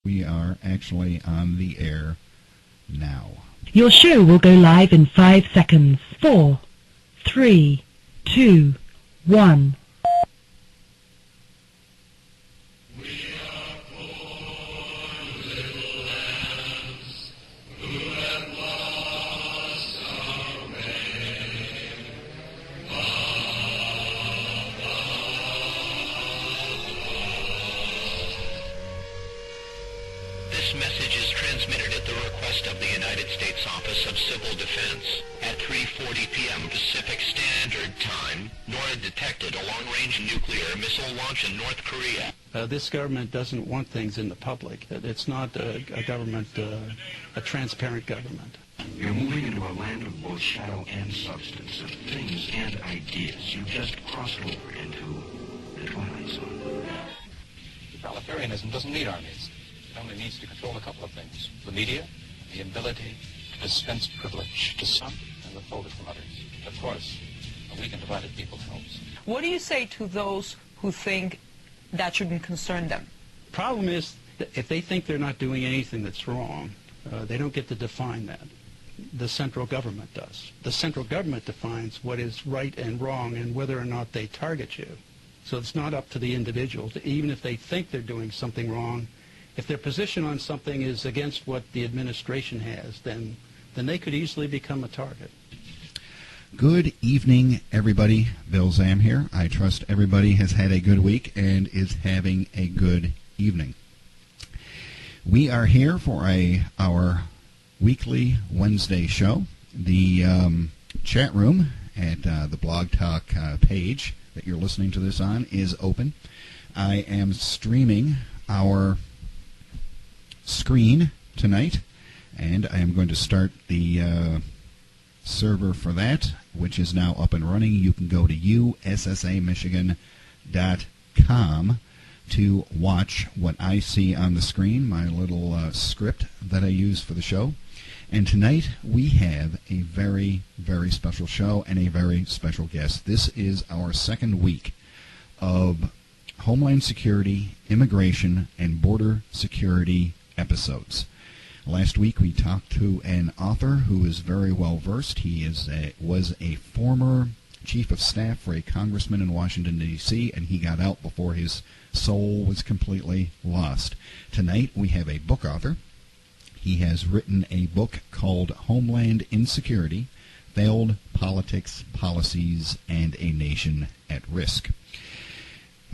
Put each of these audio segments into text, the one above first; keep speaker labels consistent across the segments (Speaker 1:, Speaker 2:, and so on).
Speaker 1: We are actually on the air now.
Speaker 2: Your show will go live in 5 seconds. 4, 3, 2, 1.
Speaker 3: This message is transmitted at the request of the United States Office of Civil Defense at 3:40 p.m. Pacific Standard Time. NORAD detected a long-range nuclear missile launch in North Korea.
Speaker 4: This government doesn't want things in the public. It's not a government, a transparent government.
Speaker 5: You're moving into a land of both shadow and substance, of things and ideas. You just crossed over into the Twilight Zone.
Speaker 6: Totalitarianism doesn't need armies. It only needs to control a couple of things. The media, the ability to dispense privilege to some and withhold it from others. Of course, a weak and divided people helps.
Speaker 7: What do you say to those who think that shouldn't concern them?
Speaker 4: The problem is that if they think they're not doing anything that's wrong, they don't get to define that. The central government does. The central government defines what is right and wrong and whether or not they target you. So it's not up to the individuals. Even if they think they're doing something wrong, if their position on something is against what the administration has, then they could easily become a target.
Speaker 1: Good evening, everybody. Bill Zam here. I trust everybody has had a good week and is having a good evening. We are here for our weekly Wednesday show. The chat room at the Blog Talk page that you're listening to this on is open. I am streaming our screen tonight, and I am going to start the server for that, which is now up and running. You can go to ussamichigan.com to watch what I see on the screen, my little script that I use for the show. And tonight we have a very, very special show and a very special guest. This is our second week of Homeland Security, Immigration, and Border Security episodes. Last week we talked to an author who is very well versed. He was a former chief of staff for a congressman in Washington, D.C., and he got out before his soul was completely lost. Tonight we have a book author. He has written a book called Homeland Insecurity, Failed Politics, Policies, and a Nation at Risk.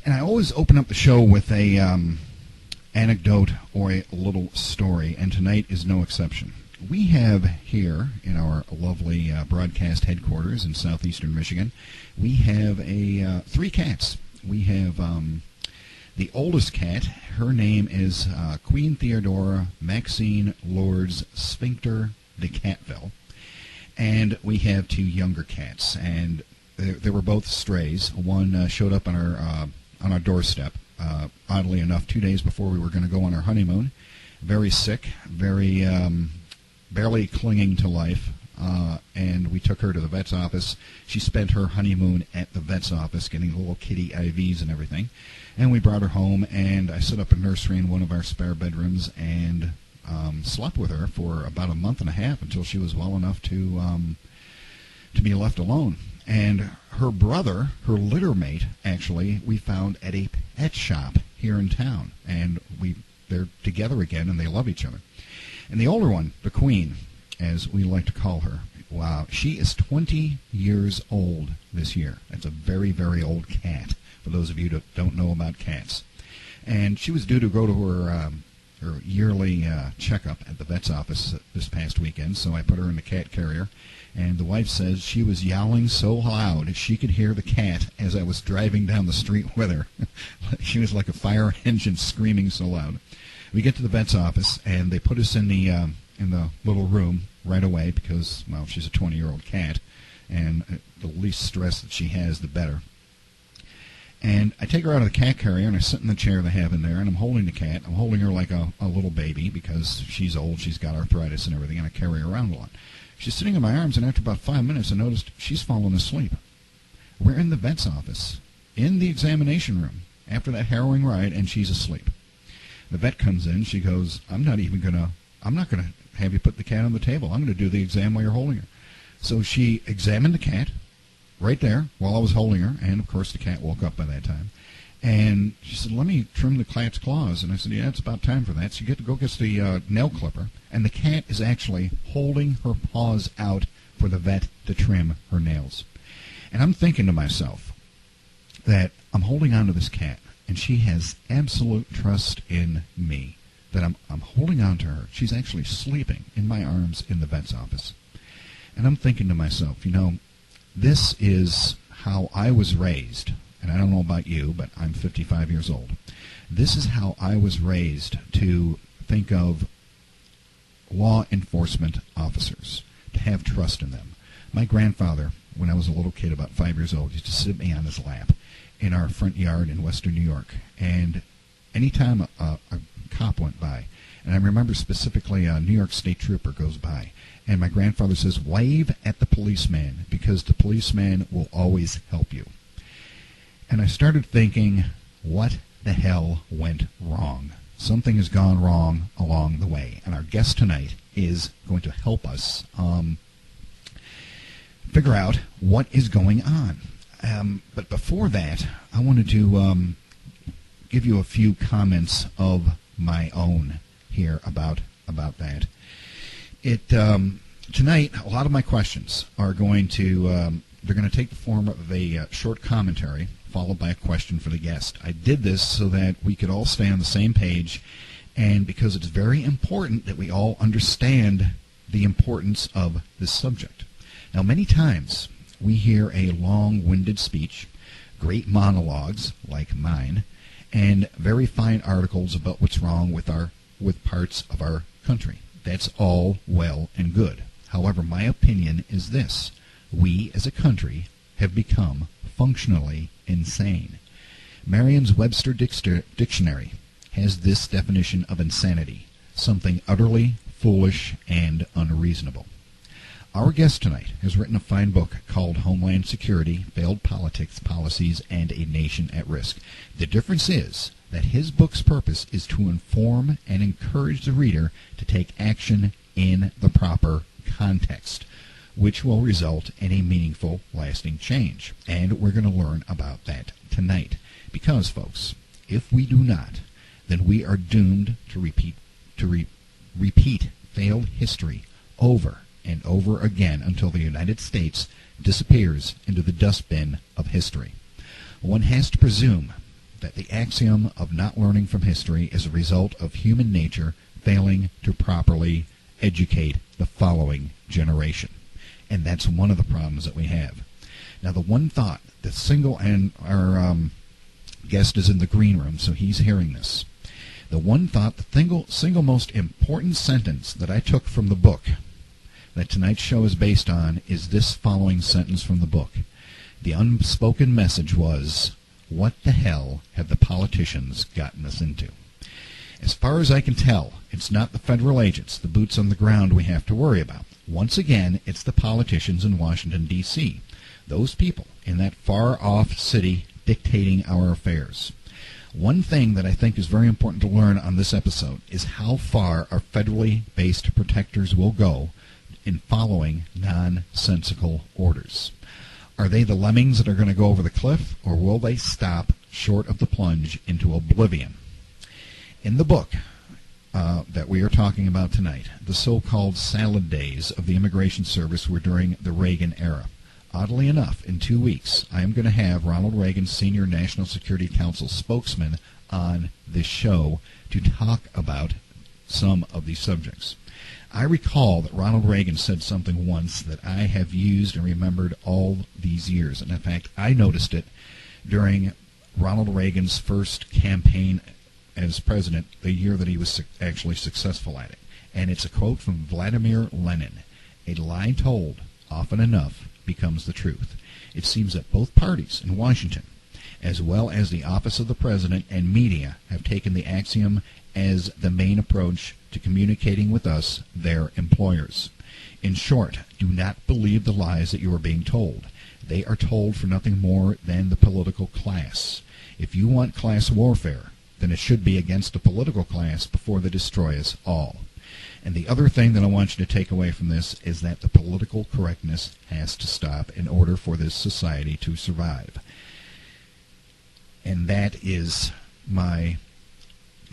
Speaker 1: And I always open up the show with a anecdote or a little story, and tonight is no exception. We have here in our lovely broadcast headquarters in southeastern Michigan, we have 3 cats. We have the oldest cat. Her name is Queen Theodora Maxine Lourdes Sphincter de Catville. And we have 2 younger cats, and they were both strays. One showed up on our doorstep, oddly enough, 2 days before we were going to go on our honeymoon. Very sick, very barely clinging to life, and we took her to the vet's office. She spent her honeymoon at the vet's office getting little kitty IVs and everything. And we brought her home, and I set up a nursery in one of our spare bedrooms and slept with her for about a month and a half until she was well enough to be left alone. And her brother, her litter mate, actually, we found at a pet shop here in town. And they're together again, and they love each other. And the older one, the Queen, as we like to call her, wow, she is 20 years old this year. That's a very, very old cat, for those of you that don't know about cats. And she was due to go to her yearly checkup at the vet's office this past weekend, so I put her in the cat carrier. And the wife says she was yowling so loud she could hear the cat as I was driving down the street with her. She was like a fire engine screaming so loud. We get to the vet's office, and they put us in the little room right away because, well, she's a 20-year-old cat, and the least stress that she has, the better. And I take her out of the cat carrier, and I sit in the chair they have in there, and I'm holding the cat. I'm holding her like a little baby because she's old, she's got arthritis and everything, and I carry her around a lot. She's sitting in my arms, and after about 5 minutes, I noticed she's fallen asleep. We're in the vet's office, in the examination room, after that harrowing ride, and she's asleep. The vet comes in. She goes, I'm not going to have you put the cat on the table. I'm going to do the exam while you're holding her. So she examined the cat right there while I was holding her, and, of course, the cat woke up by that time. And she said, let me trim the cat's claws. And I said, yeah, it's about time for that. So you get to go get the nail clipper, and the cat is actually holding her paws out for the vet to trim her nails. And I'm thinking to myself that I'm holding on to this cat, and she has absolute trust in me, that I'm holding on to her. She's actually sleeping in my arms in the vet's office. And I'm thinking to myself, this is how I was raised. And I don't know about you, but I'm 55 years old. This is how I was raised to think of law enforcement officers, to have trust in them. My grandfather, when I was a little kid, about 5 years old, used to sit me on his lap in our front yard in western New York. And anytime a cop went by, and I remember specifically a New York State Trooper goes by, and my grandfather says, wave at the policeman, because the policeman will always help you. And I started thinking, what the hell went wrong? Something has gone wrong along the way. And our guest tonight is going to help us figure out what is going on. But before that, I wanted to give you a few comments of my own here about that. Tonight, a lot of my questions are going to they're going to take the form of a short commentary followed by a question for the guest. I did this so that we could all stay on the same page, and because it's very important that we all understand the importance of this subject. Now, many times we hear a long-winded speech, great monologues like mine, and very fine articles about what's wrong with parts of our country. That's all well and good. However, my opinion is this: we as a country have become functionally insane. Merriam-Webster Dictionary has this definition of insanity: something utterly foolish and unreasonable. Our guest tonight has written a fine book called Homeland Security, Failed Politics, Policies, and a Nation at Risk. The difference is that his book's purpose is to inform and encourage the reader to take action in the proper context, which will result in a meaningful, lasting change. And we're going to learn about that tonight. Because, folks, if we do not, then we are doomed to repeat failed history over and over again until the United States disappears into the dustbin of history. One has to presume that the axiom of not learning from history is a result of human nature failing to properly educate the following generation. And that's one of the problems that we have. Now, the one thought, and our guest is in the green room, so he's hearing this. The one thought, the single most important sentence that I took from the book that tonight's show is based on is this following sentence from the book. The unspoken message was, what the hell have the politicians gotten us into? As far as I can tell, it's not the federal agents, the boots on the ground, we have to worry about. Once again, it's the politicians in Washington, D.C., those people in that far-off city dictating our affairs. One thing that I think is very important to learn on this episode is how far our federally based protectors will go in following nonsensical orders. Are they the lemmings that are going to go over the cliff, or will they stop short of the plunge into oblivion? In the book that we are talking about tonight, the so-called salad days of the Immigration Service were during the Reagan era. Oddly enough, in 2 weeks, I am going to have Ronald Reagan, Senior National Security Council spokesman, on this show to talk about some of these subjects. I recall that Ronald Reagan said something once that I have used and remembered all these years. And in fact, I noticed it during Ronald Reagan's first campaign as president, the year that he was actually successful at it. And it's a quote from Vladimir Lenin: "A lie told often enough becomes the truth." It seems that both parties in Washington, as well as the office of the president and media, have taken the axiom as the main approach to communicating with us, their employers. In short, do not believe the lies that you are being told. They are told for nothing more than the political class. If you want class warfare, than it should be against the political class before they destroy us all. And the other thing that I want you to take away from this is that the political correctness has to stop in order for this society to survive. And that is my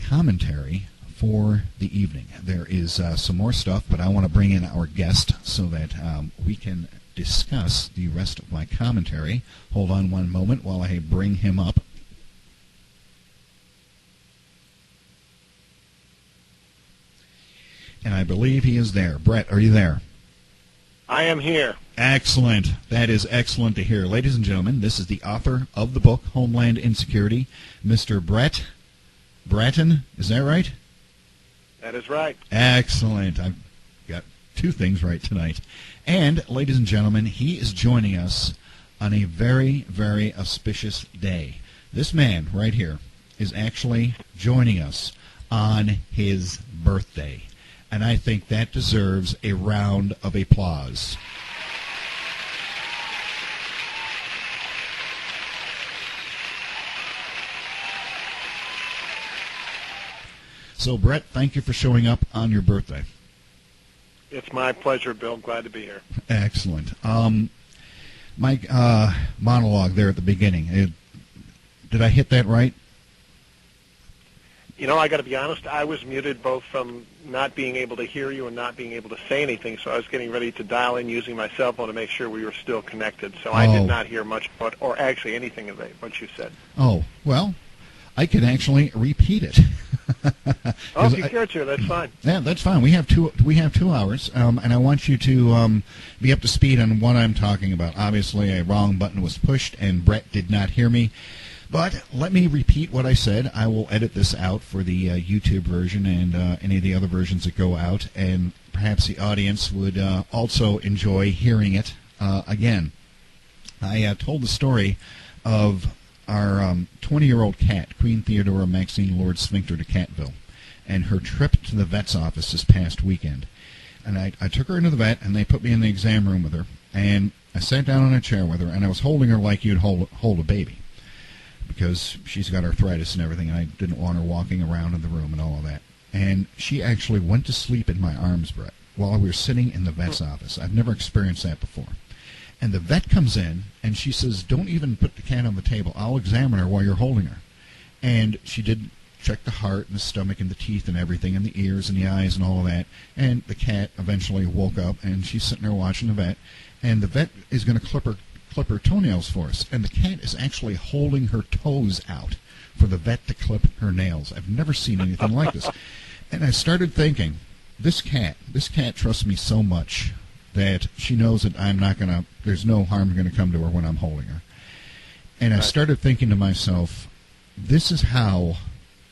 Speaker 1: commentary for the evening. There is some more stuff, but I want to bring in our guest so that we can discuss the rest of my commentary. Hold on one moment while I bring him up. And I believe he is there. Brett, are you there?
Speaker 8: I am here.
Speaker 1: Excellent. That is excellent to hear. Ladies and gentlemen, this is the author of the book, Homeland Insecurity, Mr. Brett Braaten. Is that right?
Speaker 8: That is right.
Speaker 1: Excellent. I've got two things right tonight. And, ladies and gentlemen, he is joining us on a very, very auspicious day. This man right here is actually joining us on his birthday. And I think that deserves a round of applause. So, Brett, thank you for showing up on your birthday.
Speaker 8: It's my pleasure, Bill. Glad to be here.
Speaker 1: Excellent. My monologue there at the beginning, did I hit that right?
Speaker 8: You know, I got to be honest, I was muted both from not being able to hear you and not being able to say anything, so I was getting ready to dial in using my cell phone to make sure we were still connected. So I did not hear much or actually anything of what you said.
Speaker 1: Oh, well, I could actually repeat it.
Speaker 8: Oh, if you care to, that's fine.
Speaker 1: Yeah, that's fine. We have 2 hours, and I want you to be up to speed on what I'm talking about. Obviously, a wrong button was pushed, and Brett did not hear me. But let me repeat what I said. I will edit this out for the YouTube version and any of the other versions that go out, and perhaps the audience would also enjoy hearing it again. I told the story of our 20-year-old cat, Queen Theodora Maxine Lord Sphincter, to Catville, and her trip to the vet's office this past weekend. And I took her into the vet, and they put me in the exam room with her, and I sat down on a chair with her, and I was holding her like you'd hold a baby, because she's got arthritis and everything, and I didn't want her walking around in the room and all of that. And she actually went to sleep in my arms, Brett, while we were sitting in the vet's office. I've never experienced that before. And the vet comes in, and she says, "Don't even put the cat on the table. I'll examine her while you're holding her." And she did check the heart and the stomach and the teeth and everything, and the ears and the eyes and all of that. And the cat eventually woke up, and she's sitting there watching the vet. And the vet is going to clip her toenails for us, and the cat is actually holding her toes out for the vet to clip her nails. I've never seen anything like this. And I started thinking, this cat trusts me so much that she knows that there's no harm going to come to her when I'm holding her. And I started thinking to myself, this is how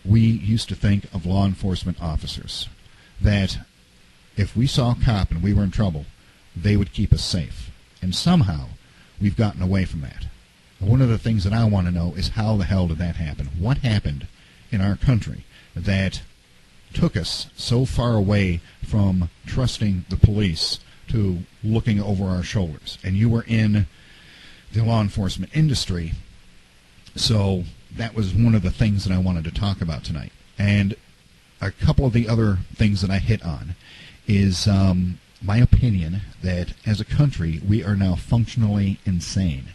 Speaker 1: we used to think of law enforcement officers, that if we saw a cop and we were in trouble, they would keep us safe. And somehow we've gotten away from that. One of the things that I want to know is, how the hell did that happen? What happened in our country that took us so far away from trusting the police to looking over our shoulders? And you were in the law enforcement industry, so that was one of the things that I wanted to talk about tonight. And a couple of the other things that I hit on is my opinion that as a country we are now functionally insane.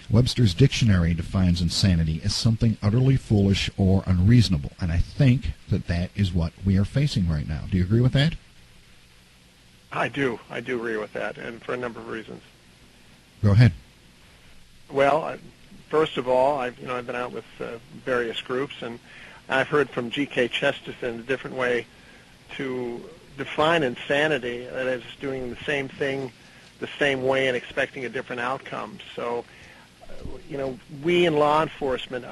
Speaker 1: Webster's dictionary defines insanity as something utterly foolish or unreasonable, and I think that that is what we are facing right now. Do you agree with that?
Speaker 8: I do agree with that, and for a number of reasons.
Speaker 1: Go ahead.
Speaker 8: Well, first of all, I've been out with various groups, and I've heard from G.K. Chesterton a different way to define insanity, that is doing the same thing the same way and expecting a different outcome. So, we in law enforcement,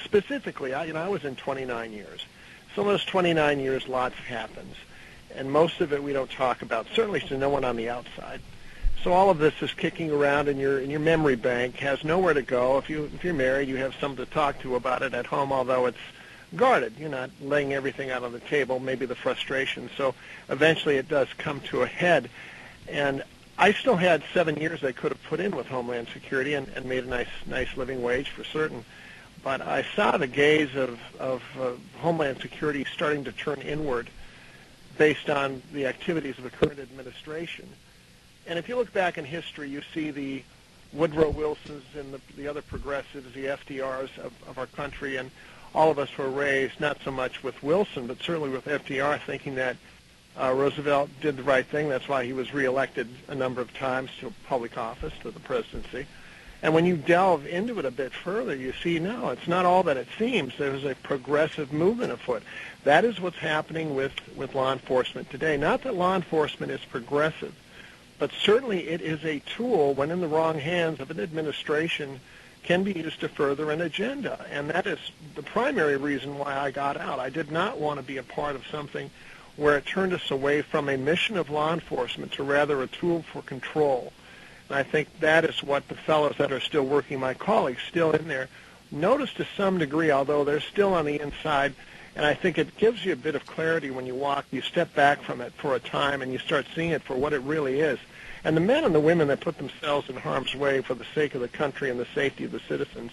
Speaker 8: specifically, I was in 29 years. So in those 29 years, lots happens, and most of it we don't talk about, certainly to no one on the outside. So all of this is kicking around in your memory bank, has nowhere to go. If you're married, you have someone to talk to about it at home, although it's guarded. You're not laying everything out on the table, maybe the frustration. So eventually it does come to a head. And I still had 7 years I could have put in with Homeland Security and made a nice living wage for certain. but I saw the gaze of Homeland Security starting to turn inward based on the activities of the current administration. And if you look back in history, you see the Woodrow Wilsons and the other progressives, the FDRs of our country, and all of us were raised not so much with Wilson, but certainly with FDR, thinking that Roosevelt did the right thing. That's why he was reelected a number of times to public office, to the presidency. And when you delve into it a bit further, you see, no, it's not all that it seems. There's a progressive movement afoot. That is what's happening with law enforcement today. Not that law enforcement is progressive, but certainly it is a tool, when in the wrong hands of an administration, can be used to further an agenda. And that is the primary reason why I got out. I did not want to be a part of something where it turned us away from a mission of law enforcement to rather a tool for control. And I think that is what the fellows that are still working, my colleagues still in there, notice to some degree, although they're still on the inside. And I think it gives you a bit of clarity when you walk, you step back from it for a time and you start seeing it for what it really is. And the men and the women that put themselves in harm's way for the sake of the country and the safety of the citizens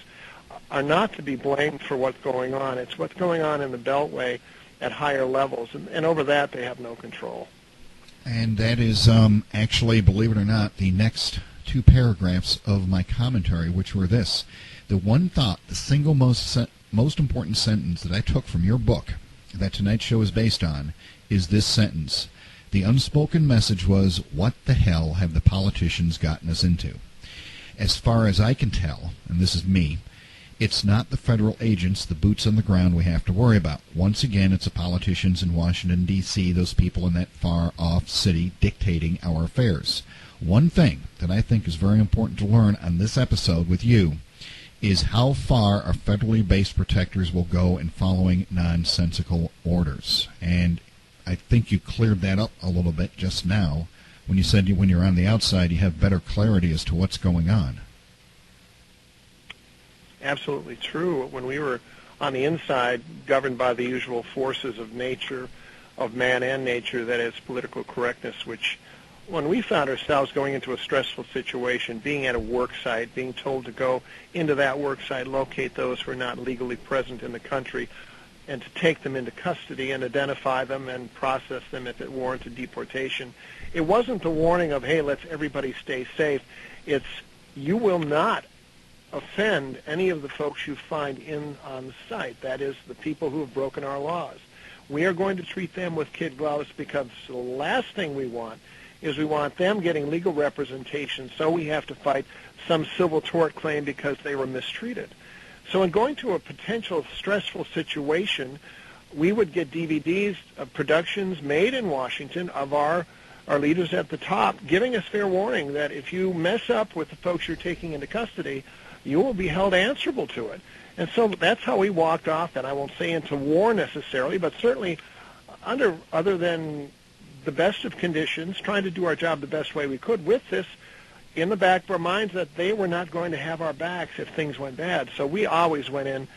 Speaker 8: are not to be blamed for what's going on. It's what's going on in the Beltway at higher levels. And over that, they have no control.
Speaker 1: And that is actually, believe it or not, the next two paragraphs of my commentary, which were this. The one thought, the single most important sentence that I took from your book that tonight's show is based on is this sentence. The unspoken message was, what the hell have the politicians gotten us into? As far as I can tell, and this is me, it's not the federal agents, the boots on the ground we have to worry about. Once again, it's the politicians in Washington, D.C., those people in that far-off city dictating our affairs. One thing that I think is very important to learn on this episode with you is how far our federally based protectors will go in following nonsensical orders. And I think you cleared that up a little bit just now when you said when you're on the outside you have better clarity as to what's going on.
Speaker 8: Absolutely true. When we were on the inside, governed by the usual forces of nature, of man and nature, that is political correctness, which when we found ourselves going into a stressful situation, being at a work site, being told to go into that work site, locate those who are not legally present in the country, and to take them into custody and identify them and process them if it warranted deportation. It wasn't the warning of, hey, let's everybody stay safe. It's, you will not offend any of the folks you find on the site. That is, the people who have broken our laws. We are going to treat them with kid gloves because the last thing we want is we want them getting legal representation, so we have to fight some civil tort claim because they were mistreated. So in going to a potential stressful situation, we would get DVDs of productions made in Washington of our leaders at the top giving us fair warning that if you mess up with the folks you're taking into custody, you will be held answerable to it. And so that's how we walked off, and I won't say into war necessarily, but certainly other than the best of conditions, trying to do our job the best way we could with this in the back of our minds that they were not going to have our backs if things went bad. So we always went in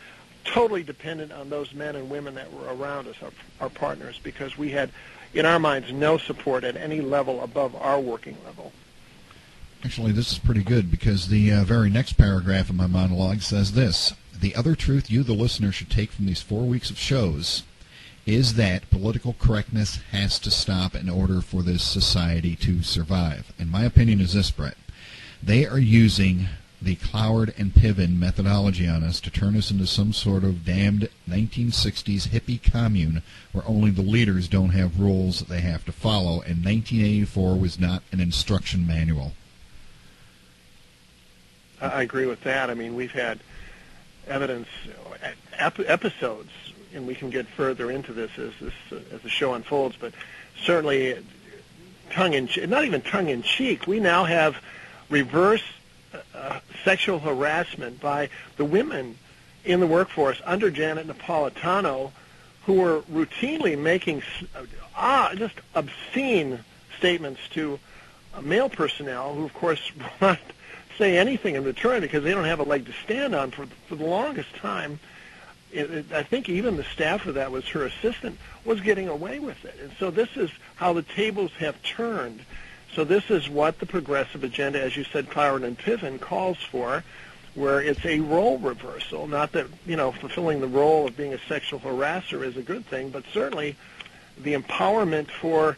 Speaker 8: totally dependent on those men and women that were around us, our partners, because we had, in our minds, no support at any level above our working level.
Speaker 1: Actually, this is pretty good because the very next paragraph of my monologue says this. The other truth you, the listener, should take from these 4 weeks of shows is that political correctness has to stop in order for this society to survive. And my opinion is this, Brett. They are using the Cloward and Piven methodology on us to turn us into some sort of damned 1960s hippie commune where only the leaders don't have rules that they have to follow, and 1984 was not an instruction manual.
Speaker 8: I agree with that. I mean, we've had evidence, episodes, and we can get further into this as the show unfolds, but certainly not even tongue-in-cheek, we now have reverse sexual harassment by the women in the workforce under Janet Napolitano, who were routinely making just obscene statements to male personnel who, of course, will not say anything in return because they don't have a leg to stand on for the longest time. I think even the staffer that was her assistant was getting away with it. And so this is how the tables have turned. So this is what the progressive agenda, as you said, Cloward and Piven, calls for. where it's a role reversal. Not that, fulfilling the role of being a sexual harasser is a good thing, but certainly the empowerment for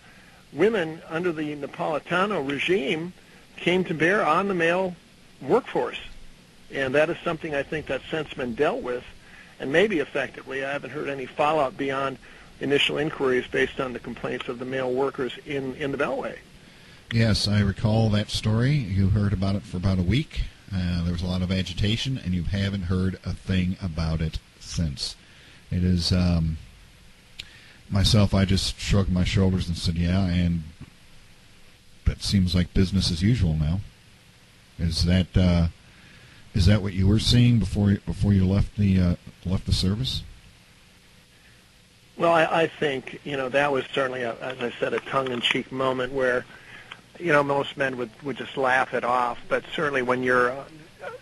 Speaker 8: women under the Napolitano regime came to bear on the male workforce. And that is something I think that since been dealt with, and maybe effectively. I haven't heard any fallout beyond initial inquiries based on the complaints of the male workers in the Beltway.
Speaker 1: Yes, I recall that story. You heard about it for about a week. There was a lot of agitation, and you haven't heard a thing about it since. It is, myself, I just shrugged my shoulders and said, yeah, and that seems like business as usual now. Is that what you were seeing before you left the service?
Speaker 8: Well, I think, that was certainly, as I said, a tongue-in-cheek moment where, most men would just laugh it off. But certainly when you're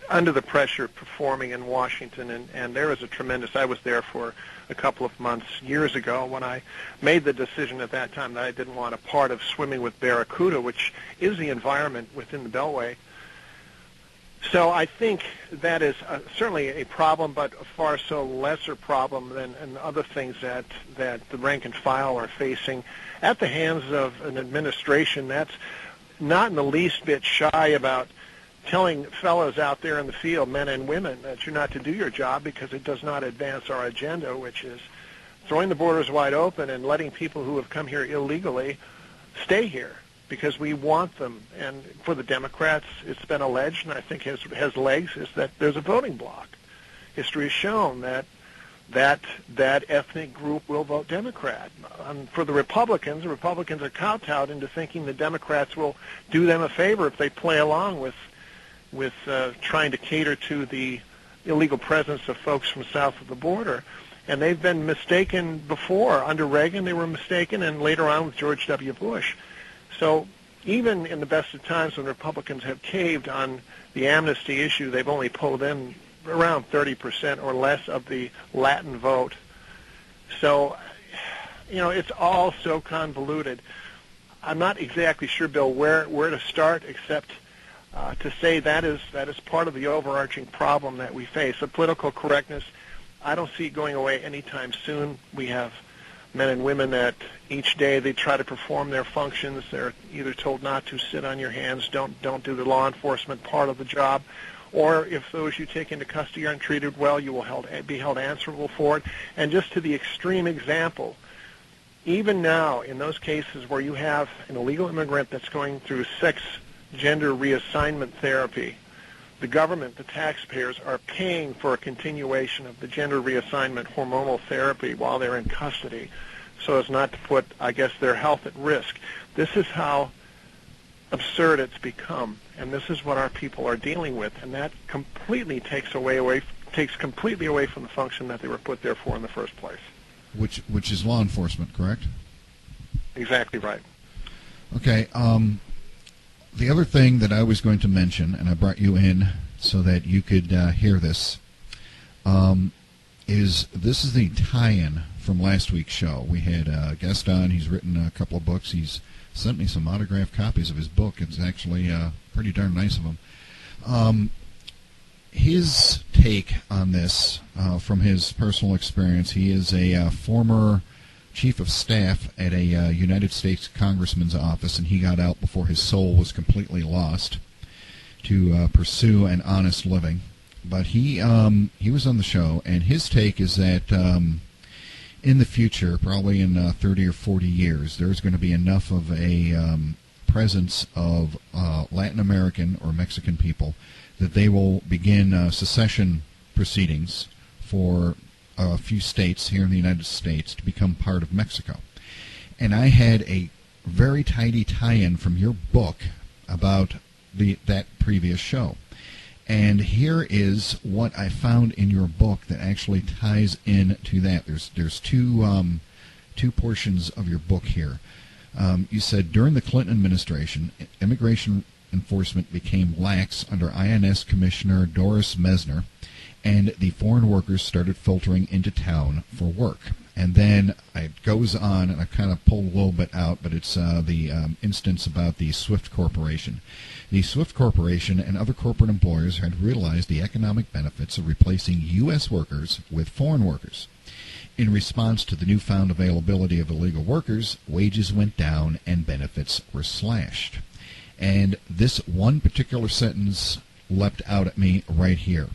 Speaker 8: under the pressure of performing in Washington, and there was a tremendous, I was there for a couple of months years ago when I made the decision at that time that I didn't want a part of swimming with Barracuda, which is the environment within the Beltway. So I think that is certainly a problem, but a far so lesser problem than other things that the rank and file are facing at the hands of an administration that's not in the least bit shy about telling fellows out there in the field, men and women, that you're not to do your job because it does not advance our agenda, which is throwing the borders wide open and letting people who have come here illegally stay here, because we want them. And for the Democrats, it's been alleged, and I think has legs, is that there's a voting bloc. History has shown that ethnic group will vote Democrat. For the Republicans are kowtowed into thinking the Democrats will do them a favor if they play along with trying to cater to the illegal presence of folks from south of the border. And they've been mistaken before. Under Reagan, they were mistaken, and later on with George W. Bush. So even in the best of times when Republicans have caved on the amnesty issue, they've only pulled in around 30% or less of the Latin vote. So, it's all so convoluted. I'm not exactly sure, Bill, where to start, except to say that is part of the overarching problem that we face. The political correctness, I don't see it going away anytime soon. We have men and women that each day they try to perform their functions. They're either told not to, sit on your hands, don't do the law enforcement part of the job, or if those you take into custody aren't treated well, you will be held answerable for it. And just to the extreme example, even now in those cases where you have an illegal immigrant that's going through sex-gender reassignment therapy, the government, the taxpayers, are paying for a continuation of the gender reassignment hormonal therapy while they're in custody so as not to put, I guess, their health at risk. This is how absurd it's become, and this is what our people are dealing with, and that completely takes completely away from the function that they were put there for in the first place.
Speaker 1: Which is law enforcement, correct?
Speaker 8: Exactly right.
Speaker 1: Okay. The other thing that I was going to mention, and I brought you in so that you could hear this, is this is the tie-in from last week's show. We had a guest on. He's written a couple of books. He's sent me some autographed copies of his book. It's actually pretty darn nice of him. His take on this, from his personal experience, he is a former chief of staff at a United States congressman's office, and he got out before his soul was completely lost to pursue an honest living. But he was on the show, and his take is that in the future, probably in 30 or 40 years, there's going to be enough of a presence of Latin American or Mexican people that they will begin secession proceedings for a few states here in the United States to become part of Mexico. And I had a very tidy tie-in from your book about that previous show. And here is what I found in your book that actually ties in to that. There's two portions of your book here. You said, during the Clinton administration, immigration enforcement became lax under INS Commissioner Doris Mesner, and the foreign workers started filtering into town for work. And then it goes on, and I kind of pulled a little bit out, but it's the instance about the Swift Corporation. The Swift Corporation and other corporate employers had realized the economic benefits of replacing U.S. workers with foreign workers. In response to the newfound availability of illegal workers, wages went down and benefits were slashed. And this one particular sentence leapt out at me right here.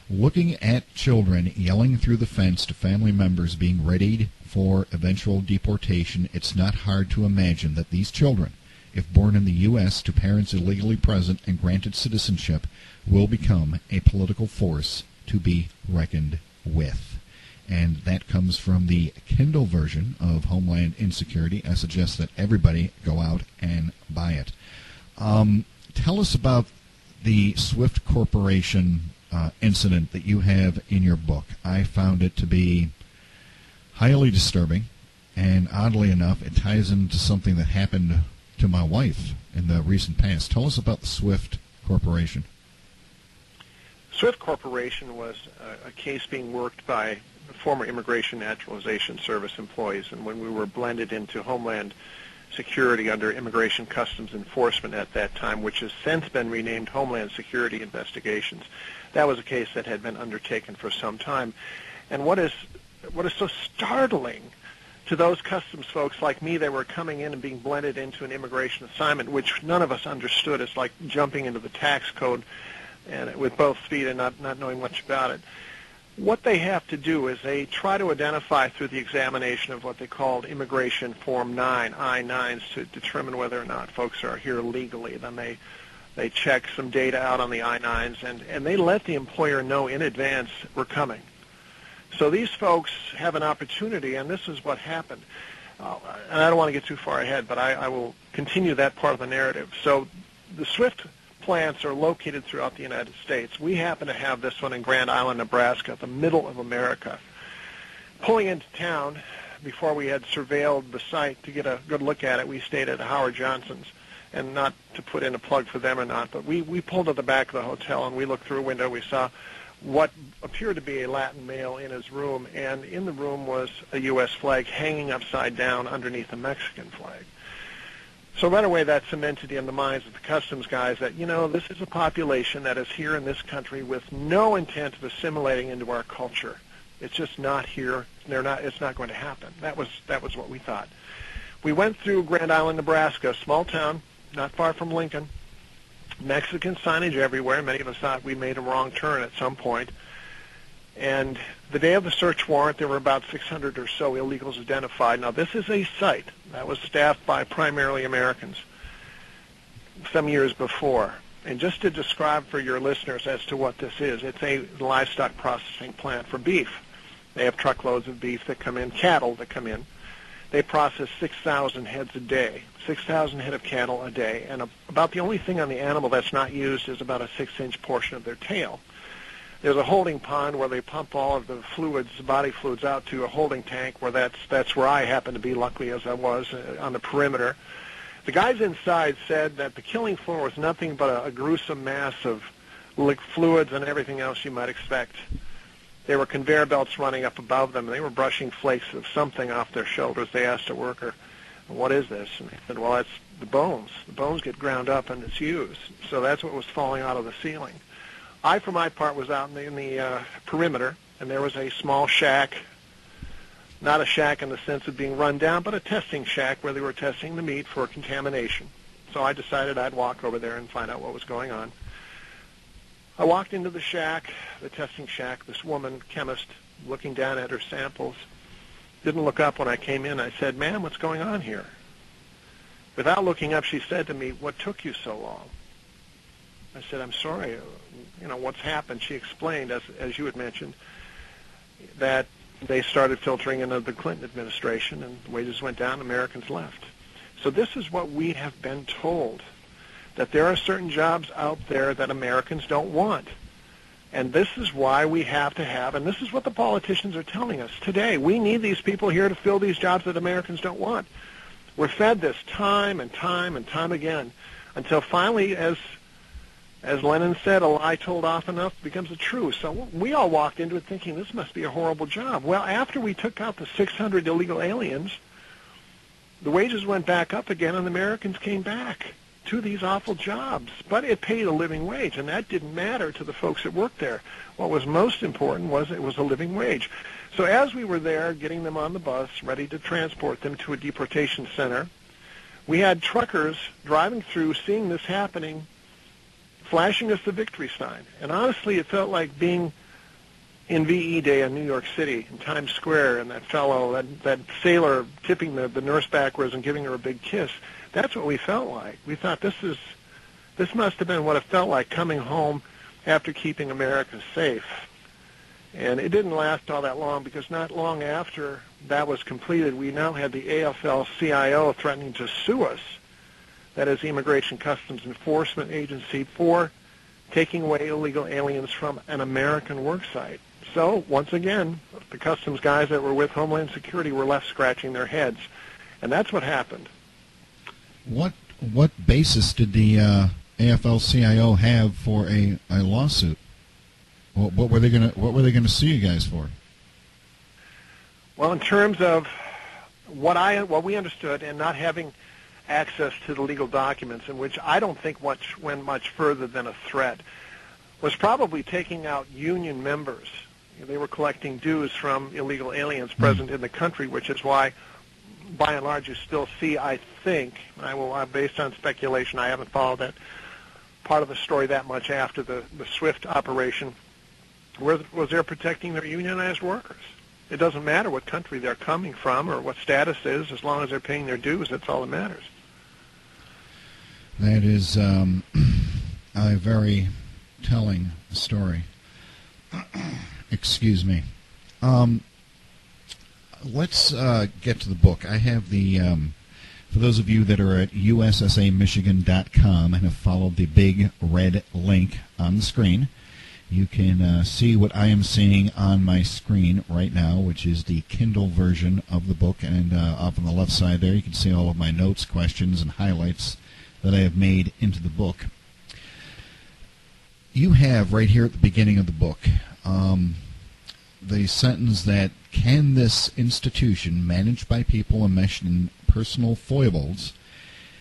Speaker 1: Looking at children yelling through the fence to family members being readied for eventual deportation, it's not hard to imagine that these children, if born in the U.S. to parents illegally present and granted citizenship, will become a political force to be reckoned with. And that comes from the Kindle version of Homeland Insecurity. I suggest that everybody go out and buy it. Tell us about the Swift Corporation incident that you have in your book. I found it to be highly disturbing, and oddly enough, it ties into something that happened to my wife in the recent past. Tell us about the Swift Corporation.
Speaker 8: Swift Corporation was a case being worked by former Immigration Naturalization Service employees, and when we were blended into Homeland Security under Immigration Customs Enforcement at that time, which has since been renamed Homeland Security Investigations. That was a case that had been undertaken for some time. And what is so startling to those customs folks like me that were coming in and being blended into an immigration assignment, which none of us understood, it's like jumping into the tax code and with both feet and not knowing much about it. What they have to do is they try to identify through the examination of what they called Immigration Form 9, I-9s, to determine whether or not folks are here legally. Then they check some data out on the I-9s, and they let the employer know in advance we're coming. So these folks have an opportunity, and this is what happened. And I don't want to get too far ahead, but I will continue that part of the narrative. So the Swift plants are located throughout the United States. We happen to have this one in Grand Island, Nebraska, the middle of America. Pulling into town, before we had surveilled the site to get a good look at it, we stayed at Howard Johnson's. And not to put in a plug for them or not, but we pulled to the back of the hotel and we looked through a window. We saw what appeared to be a Latin male in his room, and in the room was a U.S. flag hanging upside down underneath a Mexican flag. So right away that cemented in the minds of the customs guys that, this is a population that is here in this country with no intent of assimilating into our culture. It's just not here. It's not going to happen. That was what we thought. We went through Grand Island, Nebraska, a small town, not far from Lincoln. Mexican signage everywhere. Many of us thought we made a wrong turn at some point. And the day of the search warrant, there were about 600 or so illegals identified. Now, this is a site that was staffed by primarily Americans some years before. And just to describe for your listeners as to what this is, it's a livestock processing plant for beef. They have truckloads of beef that come in, cattle that come in. They process 6,000 heads a day, 6,000 head of cattle a day, and about the only thing on the animal that's not used is about a 6-inch portion of their tail. There's a holding pond where they pump all of the fluids, body fluids, out to a holding tank where that's where I happen to be, luckily as I was, on the perimeter. The guys inside said that the killing floor was nothing but a gruesome mass of fluids and everything else you might expect. There were conveyor belts running up above them, and they were brushing flakes of something off their shoulders. They asked a worker, what is this? And they said, well, that's the bones. The bones get ground up and it's used. So that's what was falling out of the ceiling. I, for my part, was out in the perimeter, and there was a small shack, not a shack in the sense of being run down, but a testing shack where they were testing the meat for contamination. So I decided I'd walk over there and find out what was going on. I walked into the shack, the testing shack, this woman, chemist, looking down at her samples, didn't look up when I came in. I said, ma'am, what's going on here? Without looking up, she said to me, what took you so long? I said, I'm sorry, what's happened? She explained, as you had mentioned, that they started filtering into the Clinton administration and wages went down, Americans left. So this is what we have been told, that there are certain jobs out there that Americans don't want. And this is why we have to have, and this is what the politicians are telling us today, we need these people here to fill these jobs that Americans don't want. We're fed this time and time and time again until finally, as as Lenin said, a lie told often enough becomes a truth. So we all walked into it thinking this must be a horrible job. Well, after we took out the 600 illegal aliens, the wages went back up again, and the Americans came back to these awful jobs. But it paid a living wage, and that didn't matter to the folks that worked there. What was most important was it was a living wage. So as we were there getting them on the bus, ready to transport them to a deportation center, we had truckers driving through, seeing this happening, flashing us the victory sign. And honestly, it felt like being in VE Day in New York City, in Times Square, and that fellow, that sailor tipping the nurse backwards and giving her a big kiss. That's what we felt like. We thought this must have been what it felt like coming home after keeping America safe. And it didn't last all that long, because not long after that was completed, we now had the AFL-CIO threatening to sue us, that is the Immigration Customs Enforcement Agency, for taking away illegal aliens from an American work site. So, once again, the customs guys that were with Homeland Security were left scratching their heads. And that's what happened.
Speaker 1: What basis did the AFL-CIO have for a lawsuit? What were they gonna sue you guys for?
Speaker 8: Well, in terms of what we understood, and not having access to the legal documents, in which I don't think went much further than a threat, was probably taking out union members. They were collecting dues from illegal aliens present in the country, which is why, by and large, you still see, I think, based on speculation, I haven't followed that part of the story that much after the SWIFT operation, was they're protecting their unionized workers. It doesn't matter what country they're coming from or what status is, as long as they're paying their dues, that's all that matters.
Speaker 1: That is a very telling story. Excuse me. Let's get to the book. I have the, for those of you that are at USSAMichigan.com and have followed the big red link on the screen, you can see what I am seeing on my screen right now, which is the Kindle version of the book. And up on the left side there, you can see all of my notes, questions, and highlights that I have made into the book. You have right here at the beginning of the book the sentence that, can this institution, managed by people enmeshed in personal foibles,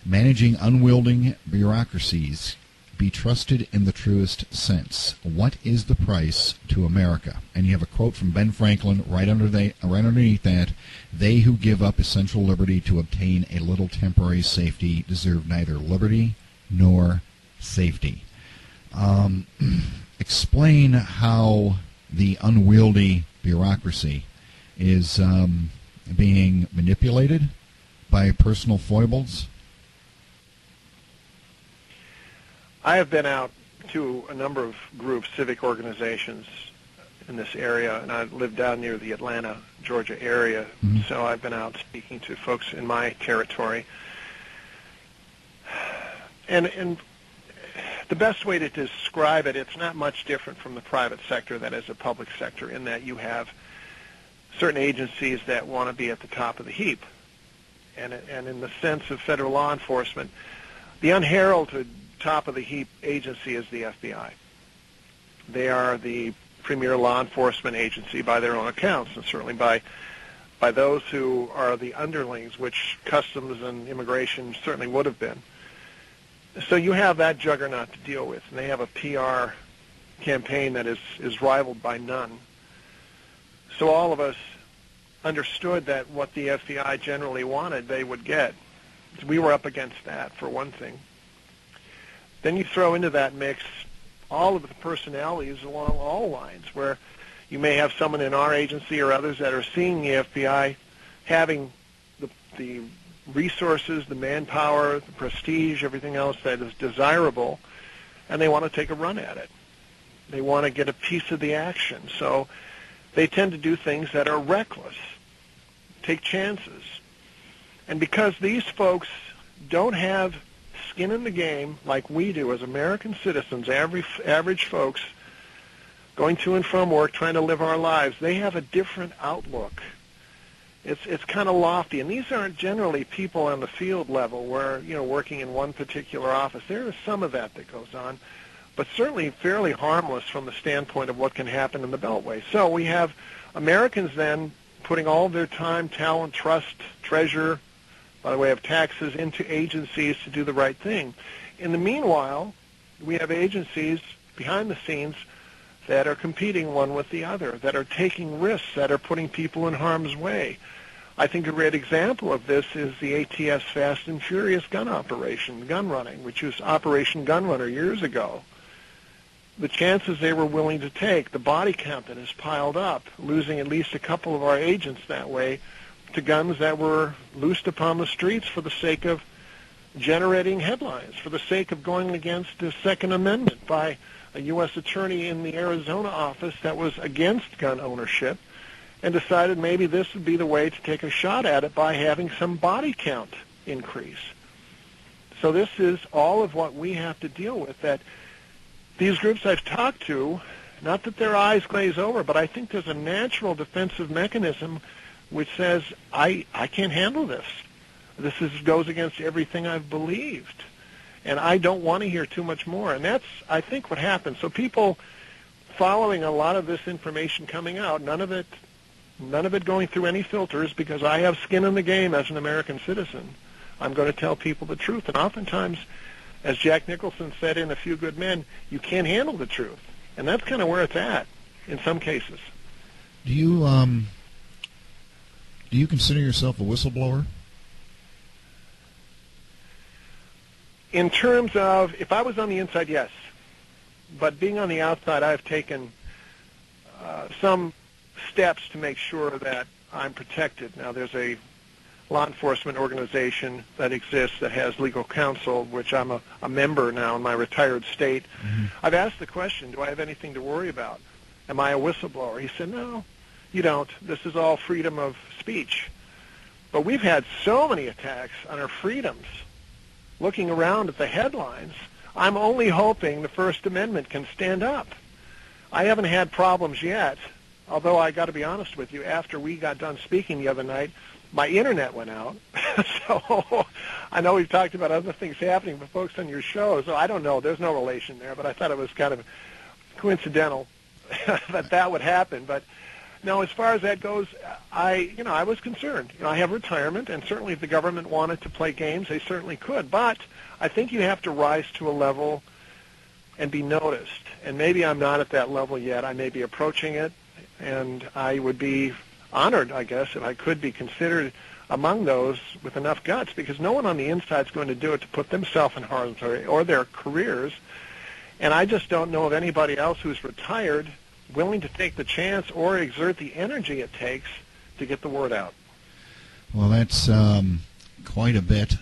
Speaker 1: managing unwielding bureaucracies, be trusted in the truest sense? What is the price to America? And you have a quote from Ben Franklin right underneath that: they who give up essential liberty to obtain a little temporary safety deserve neither liberty nor safety. Explain how the unwieldy bureaucracy is being manipulated by personal foibles.
Speaker 8: I have been out to a number of groups, civic organizations in this area, and I live down near the Atlanta, Georgia area, so I've been out speaking to folks in my territory. And the best way to describe it, it's not much different from the private sector that is a public sector, in that you have certain agencies that want to be at the top of the heap. And in the sense of federal law enforcement, the unheralded top of the heap agency is the FBI. They are the premier law enforcement agency by their own accounts, and certainly by those who are the underlings, which Customs and Immigration certainly would have been. So you have that juggernaut to deal with, and they have a PR campaign that is rivaled by none. So all of us understood that what the FBI generally wanted, they would get. We were up against that, for one thing. Then you throw into that mix all of the personalities along all lines, where you may have someone in our agency or others that are seeing the FBI having the resources, the manpower, the prestige, everything else that is desirable, and they want to take a run at it. They want to get a piece of the action. So they tend to do things that are reckless, take chances. And because these folks don't have skin in the game like we do as American citizens, average folks going to and from work, trying to live our lives, they have a different outlook. It's kind of lofty, and these aren't generally people on the field level where, working in one particular office. There is some of that goes on, but certainly fairly harmless from the standpoint of what can happen in the Beltway. So we have Americans then putting all of their time, talent, trust, treasure, by the way of taxes, into agencies to do the right thing. In the meanwhile, we have agencies behind the scenes that are competing one with the other, that are taking risks, that are putting people in harm's way. I think a great example of this is the ATS Fast and Furious gun operation, gun running, which was Operation Gun Runner years ago. The chances they were willing to take, the body count that has piled up, losing at least a couple of our agents that way to guns that were loosed upon the streets for the sake of generating headlines, for the sake of going against the Second Amendment by a U.S. attorney in the Arizona office that was against gun ownership and decided maybe this would be the way to take a shot at it by having some body count increase. So this is all of what we have to deal with, that these groups I've talked to, not that their eyes glaze over, but I think there's a natural defensive mechanism which says, I can't handle this. This goes against everything I've believed, and I don't want to hear too much more. And that's, I think, what happens. So people following a lot of this information coming out, none of it going through any filters, because I have skin in the game as an American citizen. I'm going to tell people the truth. And oftentimes, as Jack Nicholson said in A Few Good Men, you can't handle the truth. And that's kind of where it's at in some cases.
Speaker 1: Do you consider yourself a whistleblower?
Speaker 8: In terms of, if I was on the inside, yes. But being on the outside, I've taken some steps to make sure that I'm protected. Now, there's a law enforcement organization that exists that has legal counsel, which I'm a member now in my retired state. Mm-hmm. I've asked the question, do I have anything to worry about? Am I a whistleblower? He said, no, you don't. This is all freedom of speech. But we've had so many attacks on our freedoms. Looking around at the headlines, I'm only hoping the First Amendment can stand up. I haven't had problems yet, although I got to be honest with you, after we got done speaking the other night, my internet went out. So I know we've talked about other things happening, but folks on your show, so I don't know. There's no relation there, but I thought it was kind of coincidental that would happen. But no, as far as that goes, I was concerned. I have retirement, and certainly if the government wanted to play games, they certainly could. But I think you have to rise to a level and be noticed. And maybe I'm not at that level yet. I may be approaching it, and I would be honored, I guess, if I could be considered among those with enough guts, because no one on the inside is going to do it to put themselves in harm's way or their careers. And I just don't know of anybody else who's retired willing to take the chance or exert the energy it takes to get the word out.
Speaker 1: Well, that's quite a bit.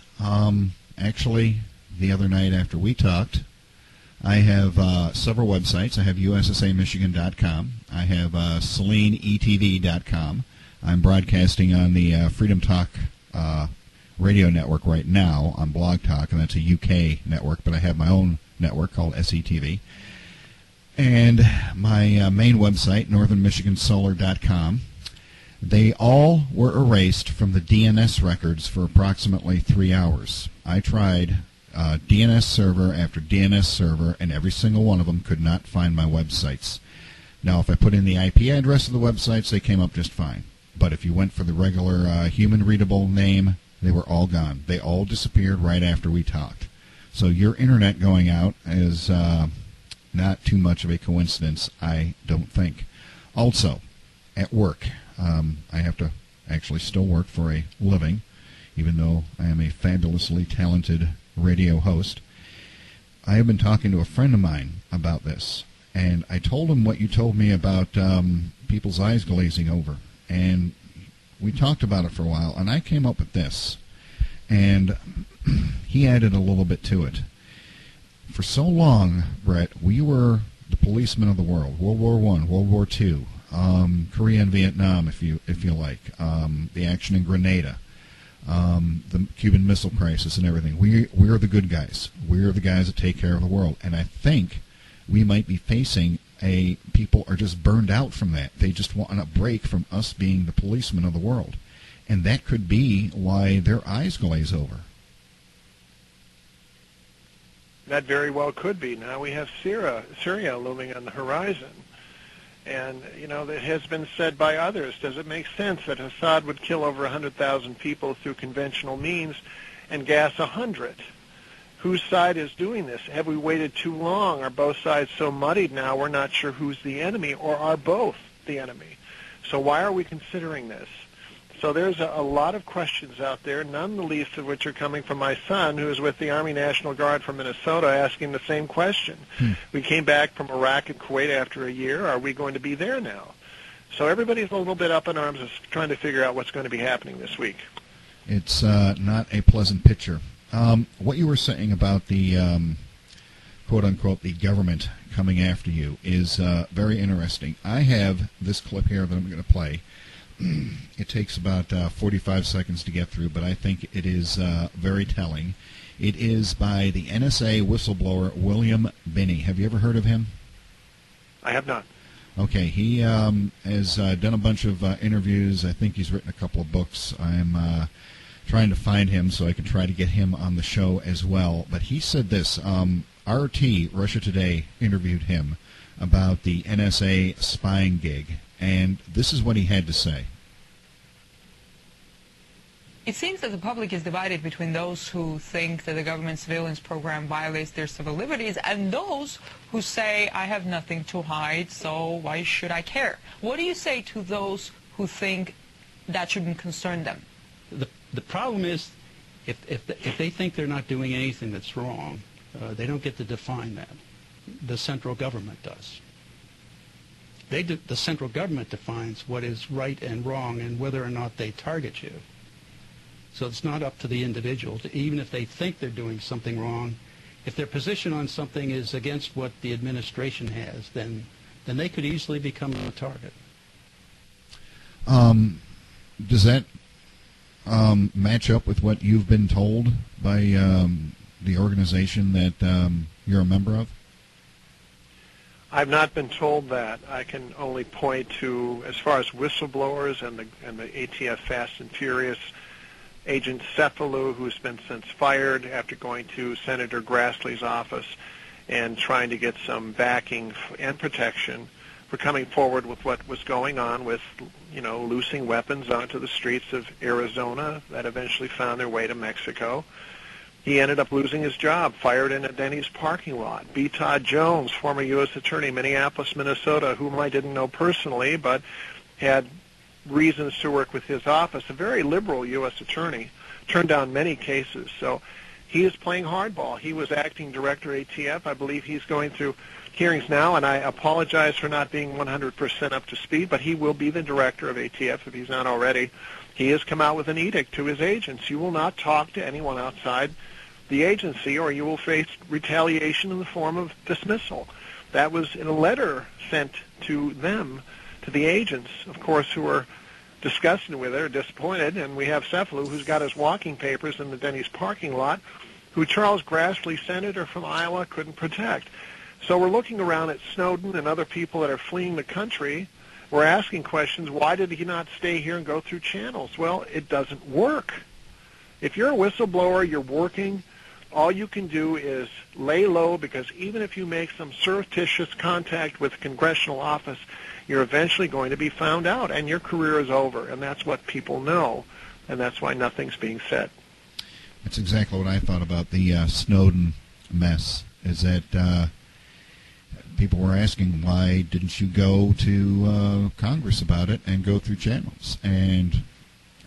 Speaker 1: Actually, the other night after we talked, I have several websites. I have USSAMichigan.com. I have SeleneETV.com. I'm broadcasting on the Freedom Talk radio network right now on Blog Talk, and that's a UK network, but I have my own network called SETV. And my main website, northernmichigansolar.com. They all were erased from the DNS records for approximately 3 hours. I tried DNS server after DNS server, and every single one of them could not find my websites. Now, if I put in the IP address of the websites, they came up just fine. But if you went for the regular human-readable name, they were all gone. They all disappeared right after we talked. So your internet going out is not too much of a coincidence, I don't think. Also, at work, I have to actually still work for a living, even though I am a fabulously talented radio host. I have been talking to a friend of mine about this, and I told him what you told me about people's eyes glazing over. And we talked about it for a while, and I came up with this. And he added a little bit to it. For so long, Brett, we were the policemen of the world. World War I, World War II, Korea and Vietnam, if you like, the action in Grenada, the Cuban Missile Crisis and everything. We're the good guys. We're the guys that take care of the world. And I think we might be facing people are just burned out from that. They just want a break from us being the policemen of the world. And that could be why their eyes glaze over.
Speaker 8: That very well could be. Now we have Syria looming on the horizon. And, you know, it has been said by others, does it make sense that Assad would kill over 100,000 people through conventional means and gas 100? Whose side is doing this? Have we waited too long? Are both sides so muddied now we're not sure who's the enemy, or are both the enemy? So why are we considering this? So there's a lot of questions out there, none the least of which are coming from my son, who is with the Army National Guard from Minnesota, asking the same question. We came back from Iraq and Kuwait after a year. Are we going to be there now? So everybody's a little bit up in arms trying to figure out what's going to be happening this week.
Speaker 1: It's not a pleasant picture. What you were saying about the quote-unquote the government coming after you is very interesting. I have this clip here that I'm going to play. It takes about 45 seconds to get through, but I think it is very telling. It is by the NSA whistleblower William Binney. Have you ever heard of him?
Speaker 8: I have not.
Speaker 1: Okay, he has done a bunch of interviews. I think he's written a couple of books. I'm trying to find him so I can try to get him on the show as well. But he said this. RT, Russia Today, interviewed him about the NSA spying gig. And this is what he had to say.
Speaker 7: It seems that the public is divided between those who think that the government surveillance program violates their civil liberties and those who say, I have nothing to hide, so why should I care? What do you say to those who think that shouldn't concern them?
Speaker 4: The problem is, if they think they're not doing anything that's wrong, they don't get to define that. The central government does. The central government defines what is right and wrong and whether or not they target you. So it's not up to the individual, even if they think they're doing something wrong. If their position on something is against what the administration has, then they could easily become a target.
Speaker 1: Does that match up with what you've been told by the organization that you're a member of?
Speaker 8: I've not been told that. I can only point to, as far as whistleblowers and the ATF Fast and Furious, Agent Cephalou, who's been since fired after going to Senator Grassley's office and trying to get some backing and protection for coming forward with what was going on with, you know, loosing weapons onto the streets of Arizona that eventually found their way to Mexico. He ended up losing his job, fired in a Denny's parking lot. B. Todd Jones, former U.S. Attorney, Minneapolis, Minnesota, whom I didn't know personally, but had reasons to work with his office, a very liberal U.S. Attorney, turned down many cases. So he is playing hardball. He was acting director ATF. I believe he's going through hearings now, and I apologize for not being 100% up to speed, but he will be the director of ATF if he's not already. He has come out with an edict to his agents. You will not talk to anyone outside the agency, or you will face retaliation in the form of dismissal. That was in a letter sent to them, to the agents, of course, who are disgusted with it or disappointed. And we have Cephalou, who's got his walking papers in the Denny's parking lot, who Charles Grassley, senator from Iowa, couldn't protect. So we're looking around at Snowden and other people that are fleeing the country. We're asking questions, why did he not stay here and go through channels? Well, it doesn't work. If you're a whistleblower, you're working, all you can do is lay low, because even if you make some surreptitious contact with a congressional office, you're eventually going to be found out, and your career is over. And that's what people know, and that's why nothing's being said.
Speaker 1: That's exactly what I thought about the Snowden mess, is that people were asking, why didn't you go to Congress about it and go through channels? And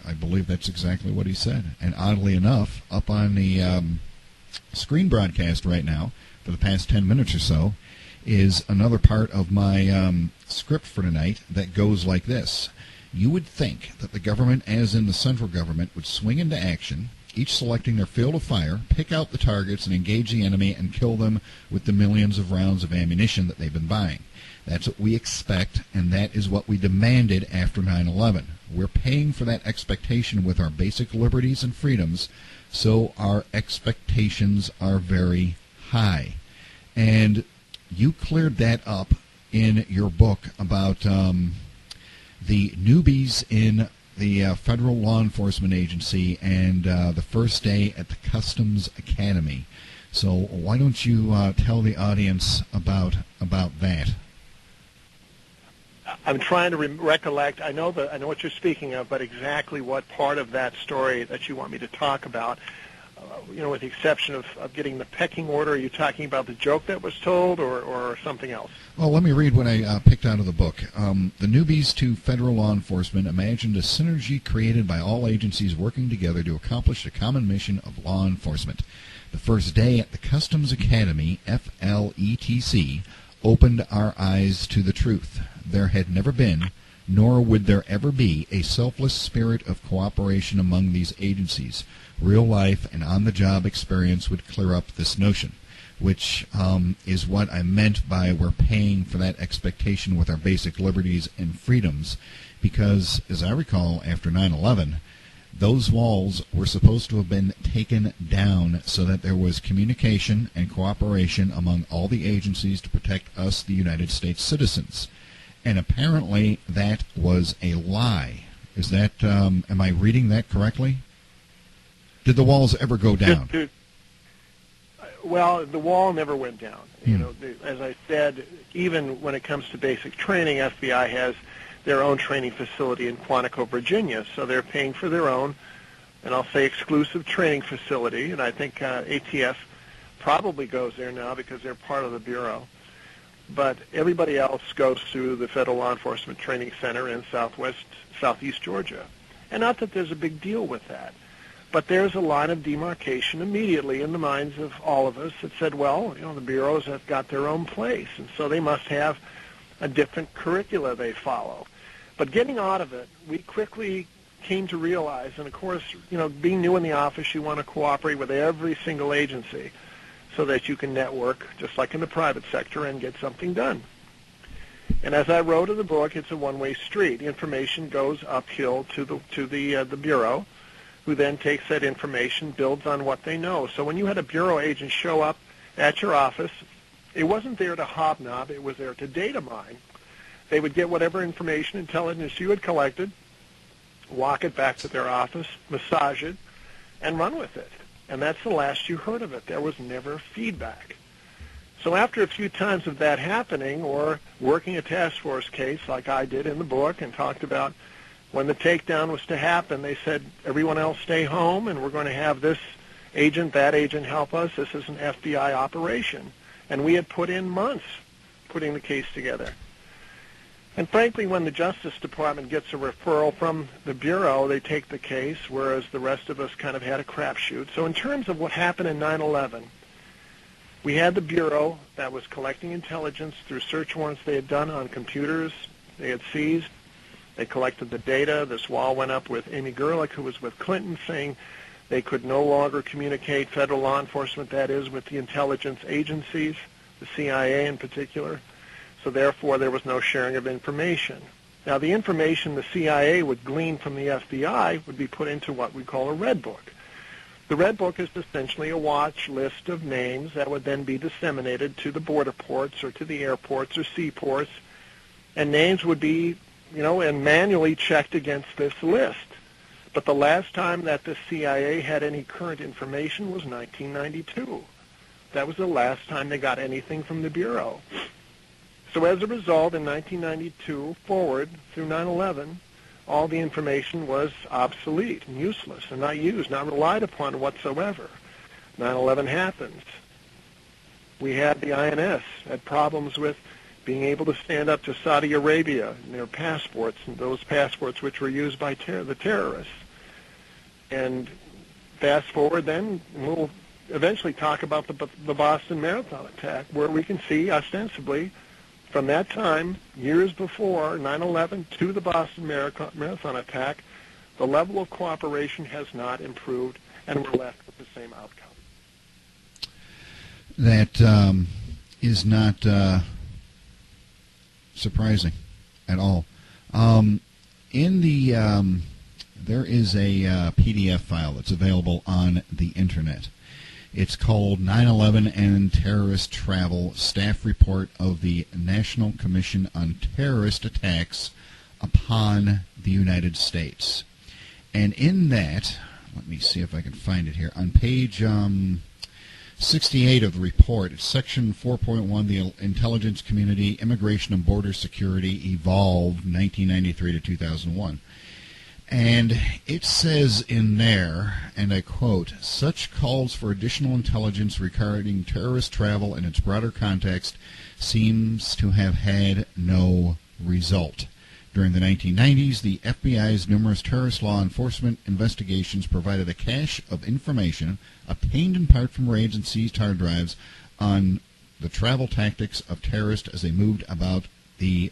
Speaker 1: I believe that's exactly what he said. And oddly enough, up on the screen broadcast right now, for the past 10 minutes or so, is another part of my script for tonight that goes like this. You would think that the government, as in the central government, would swing into action, each selecting their field of fire, pick out the targets, and engage the enemy and kill them with the millions of rounds of ammunition that they've been buying. That's what we expect, and that is what we demanded after 9/11. We're paying for that expectation with our basic liberties and freedoms, so our expectations are very high. And you cleared that up in your book about the newbies in the federal law enforcement agency and the first day at the Customs Academy. So why don't you tell the audience about that?
Speaker 8: I'm trying to recollect. I know what you're speaking of, but exactly what part of that story that you want me to talk about. With the exception of getting the pecking order, are you talking about the joke that was told or something else?
Speaker 1: Well, let me read what I picked out of the book. The newbies to federal law enforcement imagined a synergy created by all agencies working together to accomplish a common mission of law enforcement. The first day at the Customs Academy, FLETC, opened our eyes to the truth. There had never been, nor would there ever be, a selfless spirit of cooperation among these agencies. Real life and on-the-job experience would clear up this notion, which is what I meant by we're paying for that expectation with our basic liberties and freedoms, because, as I recall, after 9/11, those walls were supposed to have been taken down so that there was communication and cooperation among all the agencies to protect us, the United States citizens. And apparently that was a lie. Is that, am I reading that correctly? Did the walls ever go down?
Speaker 8: Well, the wall never went down. As I said, even when it comes to basic training, FBI has their own training facility in Quantico, Virginia, so they're paying for their own, and I'll say exclusive training facility, and I think ATF probably goes there now because they're part of the Bureau. But everybody else goes through the Federal Law Enforcement Training Center in southeast Georgia. And not that there's a big deal with that, but there's a line of demarcation immediately in the minds of all of us that said, well, the bureaus have got their own place, and so they must have a different curricula they follow. But getting out of it, we quickly came to realize, and of course, being new in the office, you want to cooperate with every single agency so that you can network, just like in the private sector, and get something done. And as I wrote in the book, it's a one-way street. Information goes uphill to the Bureau, who then takes that information, builds on what they know. So when you had a Bureau agent show up at your office, it wasn't there to hobnob, it was there to data mine. They would get whatever information, intelligence you had collected, walk it back to their office, massage it, and run with it. And that's the last you heard of it. There was never feedback. So after a few times of that happening, or working a task force case like I did in the book and talked about when the takedown was to happen, they said, everyone else stay home and we're going to have this agent, that agent help us. This is an FBI operation. And we had put in months putting the case together. And frankly, when the Justice Department gets a referral from the Bureau, they take the case, whereas the rest of us kind of had a crapshoot. So in terms of what happened in 9/11, we had the Bureau that was collecting intelligence through search warrants they had done on computers they had seized. They collected the data. This wall went up with Amy Gerlich, who was with Clinton, saying they could no longer communicate, federal law enforcement, that is, with the intelligence agencies, the CIA in particular. So therefore, there was no sharing of information. Now, the information the CIA would glean from the FBI would be put into what we call a Red Book. The Red Book is essentially a watch list of names that would then be disseminated to the border ports or to the airports or seaports, and names would be, and manually checked against this list. But the last time that the CIA had any current information was 1992. That was the last time they got anything from the Bureau. So as a result, in 1992 forward through 9/11, all the information was obsolete and useless and not used, not relied upon whatsoever. 9/11 happens. We had the INS had problems with being able to stand up to Saudi Arabia and their passports, and those passports which were used by the terrorists. And fast forward then, we'll eventually talk about the Boston Marathon attack, where we can see ostensibly from that time, years before 9/11 to the Boston Marathon attack, the level of cooperation has not improved, and we're left with the same outcome.
Speaker 1: That is not surprising at all. There is a PDF file that's available on the Internet. It's called 9/11 and Terrorist Travel Staff Report of the National Commission on Terrorist Attacks upon the United States. And in that, let me see if I can find it here, on page 68 of the report. It's Section 4.1, the Intelligence Community, Immigration and Border Security evolved 1993 to 2001. And it says in there, and I quote, such calls for additional intelligence regarding terrorist travel and its broader context seems to have had no result. During the 1990s, the FBI's numerous terrorist law enforcement investigations provided a cache of information obtained in part from raids and seized hard drives on the travel tactics of terrorists as they moved about the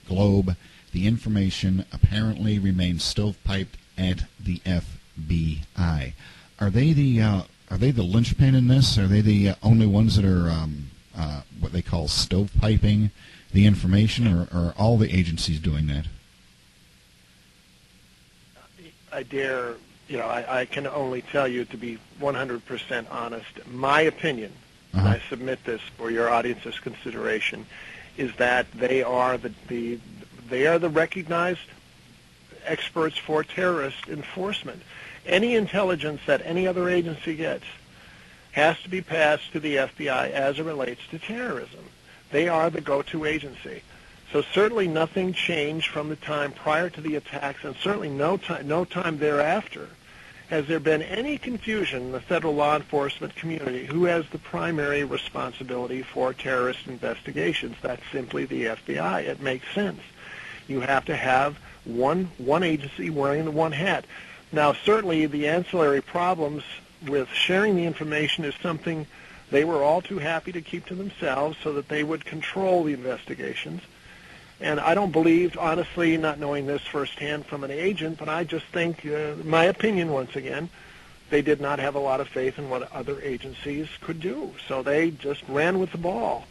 Speaker 1: globe. The information apparently remains stovepiped at the FBI. Are they the linchpin in this? Are they the only ones that are what they call stovepiping the information, or are all the agencies doing that?
Speaker 8: I can only tell you, to be 100% honest, my opinion, and I submit this for your audience's consideration, is that they are the recognized experts for terrorist enforcement. Any intelligence that any other agency gets has to be passed to the FBI as it relates to terrorism. They are the go-to agency. So certainly nothing changed from the time prior to the attacks, and certainly no time thereafter has there been any confusion in the federal law enforcement community who has the primary responsibility for terrorist investigations. That's simply the FBI. It makes sense. You have to have one agency wearing the one hat. Now, certainly the ancillary problems with sharing the information is something they were all too happy to keep to themselves so that they would control the investigations. And I don't believe, honestly, not knowing this firsthand from an agent, but I just think, my opinion once again, they did not have a lot of faith in what other agencies could do. So they just ran with the ball.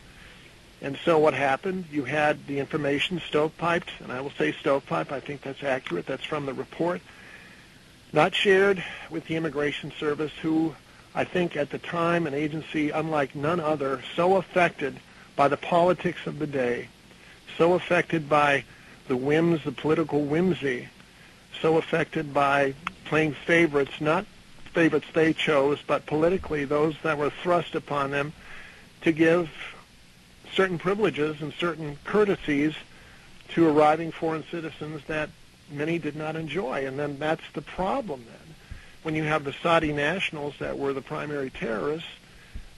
Speaker 8: And so what happened, you had the information stovepiped, and I will say stovepipe, I think that's accurate, that's from the report, not shared with the Immigration Service, who I think at the time an agency unlike none other, so affected by the politics of the day, so affected by the whims, the political whimsy, so affected by playing favorites, not favorites they chose, but politically those that were thrust upon them to give certain privileges and certain courtesies to arriving foreign citizens that many did not enjoy. And then that's the problem then. When you have the Saudi nationals that were the primary terrorists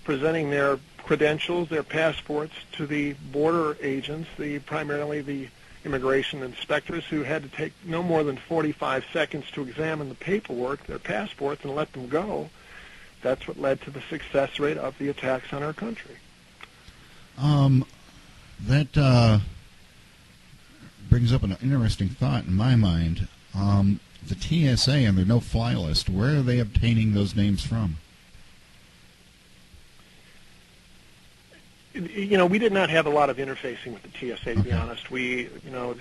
Speaker 8: presenting their credentials, their passports to the border agents, primarily the immigration inspectors, who had to take no more than 45 seconds to examine the paperwork, their passports, and let them go, that's what led to the success rate of the attacks on our country.
Speaker 1: That brings up an interesting thought in my mind. The TSA on their no-fly list, where are they obtaining those names from?
Speaker 8: We did not have a lot of interfacing with the TSA, to be honest. We,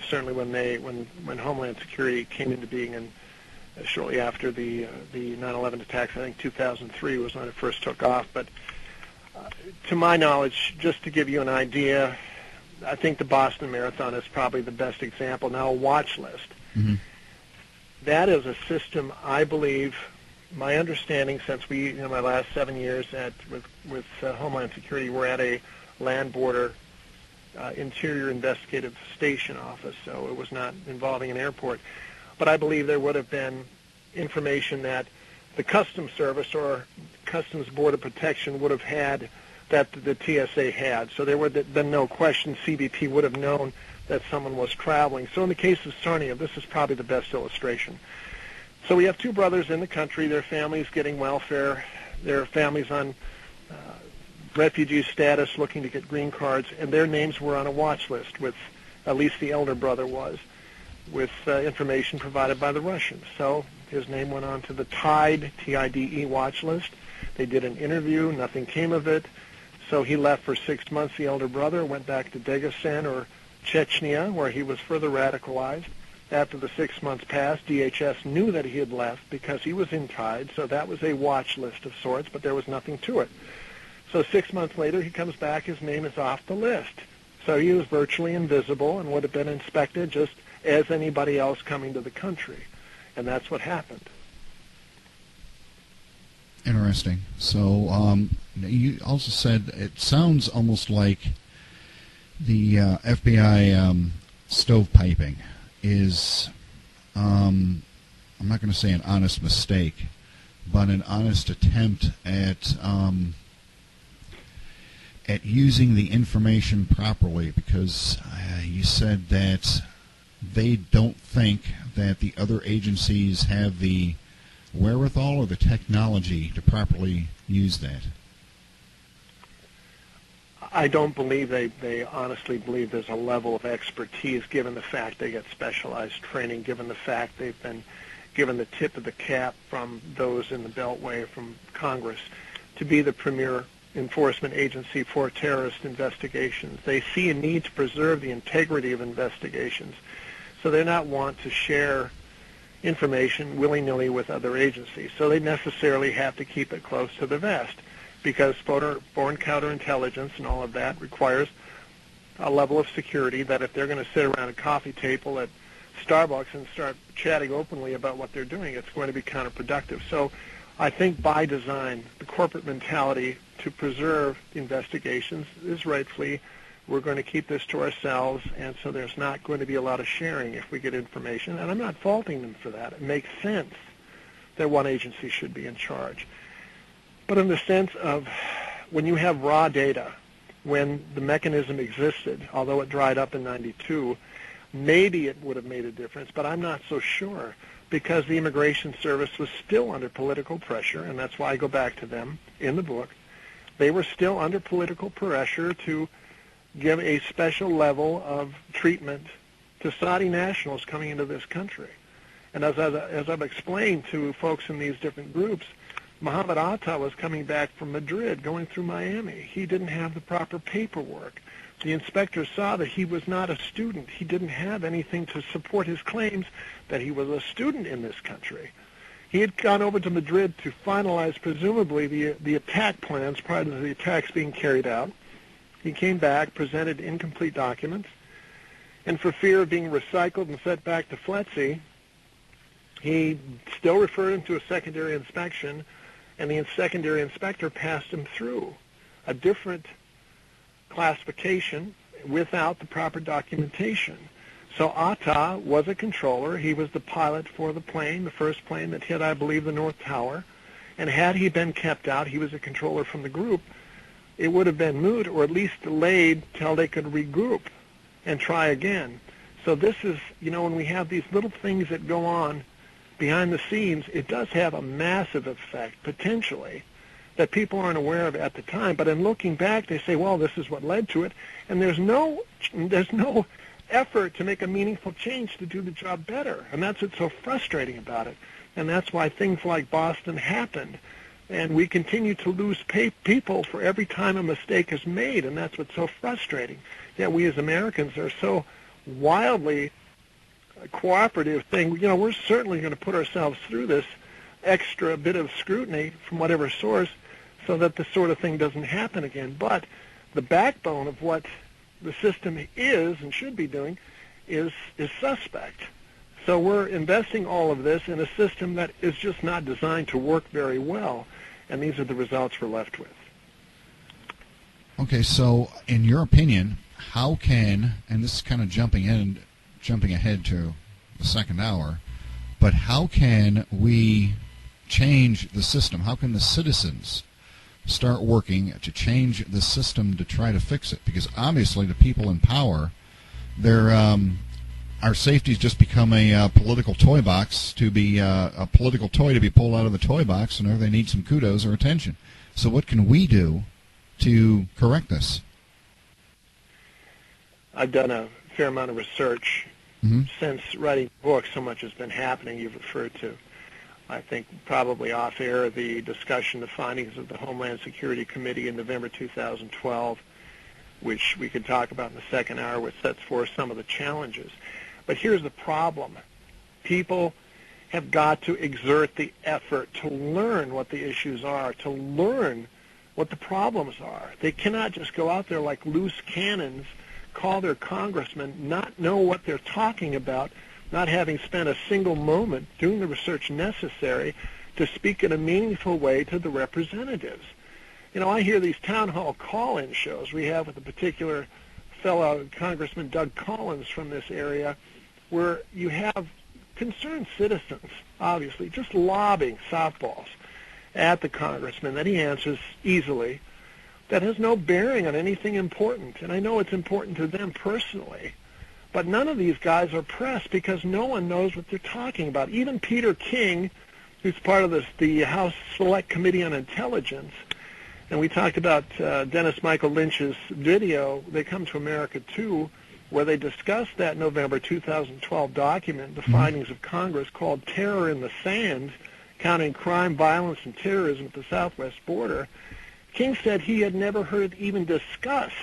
Speaker 8: certainly when Homeland Security came into being, and shortly after the 9/11 attacks, I think 2003 was when it first took off. But to my knowledge, just to give you an idea, I think the Boston Marathon is probably the best example. Now, a watch list. Mm-hmm. That is a system, I believe, my understanding since my last 7 years with Homeland Security, we're at a land border interior investigative station office, so it was not involving an airport. But I believe there would have been information that the Customs Service or Customs Border Protection would have had that the TSA had. So there would have been no question CBP would have known that someone was traveling. So in the case of Sarnia, this is probably the best illustration. So we have two brothers in the country, their families getting welfare, their families on refugee status looking to get green cards, and their names were on a watch list with, at least the elder brother was, with information provided by the Russians. So his name went on to the TIDE, T-I-D-E watch list. They did an interview, nothing came of it. So he left for 6 months, the elder brother, went back to Dagestan or Chechnya, where he was further radicalized. After the 6 months passed, DHS knew that he had left because he was in TIDE, so that was a watch list of sorts, but there was nothing to it. So 6 months later, he comes back, his name is off the list. So he was virtually invisible and would have been inspected just as anybody else coming to the country. And that's what happened.
Speaker 1: Interesting. So you also said it sounds almost like the FBI stovepiping is, I'm not going to say an honest mistake, but an honest attempt at using the information properly, because you said that they don't think that the other agencies have the wherewithal or the technology to properly use that.
Speaker 8: I don't believe they honestly believe there's a level of expertise, given the fact they get specialized training, given the fact they've been given the tip of the cap from those in the Beltway, from Congress, to be the premier enforcement agency for terrorist investigations. They see a need to preserve the integrity of investigations, so they're not want to share information willy-nilly with other agencies. So they necessarily have to keep it close to the vest, because foreign counterintelligence and all of that requires a level of security that if they're going to sit around a coffee table at Starbucks and start chatting openly about what they're doing, it's going to be counterproductive. So I think by design, the corporate mentality to preserve investigations is rightfully, we're going to keep this to ourselves, and so there's not going to be a lot of sharing if we get information, and I'm not faulting them for that. It makes sense that one agency should be in charge. But in the sense of when you have raw data, when the mechanism existed, although it dried up in '92, maybe it would have made a difference, but I'm not so sure, because the Immigration Service was still under political pressure, and that's why I go back to them in the book. They were still under political pressure to give a special level of treatment to Saudi nationals coming into this country. And as I've explained to folks in these different groups, Mohammed Atta was coming back from Madrid, going through Miami. He didn't have the proper paperwork. The inspector saw that he was not a student. He didn't have anything to support his claims that he was a student in this country. He had gone over to Madrid to finalize, presumably, the attack plans prior to the attacks being carried out. He came back, presented incomplete documents, and for fear of being recycled and sent back to FLETC, he still referred him to a secondary inspection, and the secondary inspector passed him through a different classification without the proper documentation. So Atta was a controller. He was the pilot for the plane, the first plane that hit, I believe, the North Tower. And had he been kept out, he was a controller from the group, it would have been moot, or at least delayed till they could regroup and try again. So this is, when we have these little things that go on behind the scenes, it does have a massive effect, potentially, that people aren't aware of at the time. But in looking back, they say, well, this is what led to it, and there's no effort to make a meaningful change to do the job better. And that's what's so frustrating about it. And that's why things like Boston happened. And we continue to lose people for every time a mistake is made, and that's what's so frustrating. Yet we as Americans are so wildly cooperative, saying, we're certainly going to put ourselves through this extra bit of scrutiny from whatever source so that this sort of thing doesn't happen again. But the backbone of what the system is and should be doing is suspect. So we're investing all of this in a system that is just not designed to work very well, and these are the results we're left with.
Speaker 1: Okay, so in your opinion, how can, and this is kind of jumping ahead to the second hour, but how can we change the system? How can the citizens start working to change the system to try to fix it? Because obviously the people in power, our safety's just become a political toy box to be a political toy to be pulled out of the toy box, and they need some kudos or attention. So what can we do to correct this?
Speaker 8: I've done a fair amount of research since writing the book. So much has been happening you've referred to. I think probably off air the discussion, the findings of the Homeland Security Committee in November 2012, which we could talk about in the second hour, which sets forth some of the challenges. But here's the problem. People have got to exert the effort to learn what the issues are, to learn what the problems are. They cannot just go out there like loose cannons, call their congressman, not know what they're talking about, not having spent a single moment doing the research necessary to speak in a meaningful way to the representatives. I hear these town hall call-in shows we have with a particular fellow, Congressman Doug Collins from this area, where you have concerned citizens, obviously, just lobbing softballs at the congressman that he answers easily that has no bearing on anything important. And I know it's important to them personally, but none of these guys are pressed because no one knows what they're talking about. Even Peter King, who's part of the House Select Committee on Intelligence, and we talked about Dennis Michael Lynch's video, They Come to America Too, where they discussed that November 2012 document, the findings of Congress, called Terror in the Sand, Counting Crime, Violence, and Terrorism at the Southwest Border. King said he had never heard it even discussed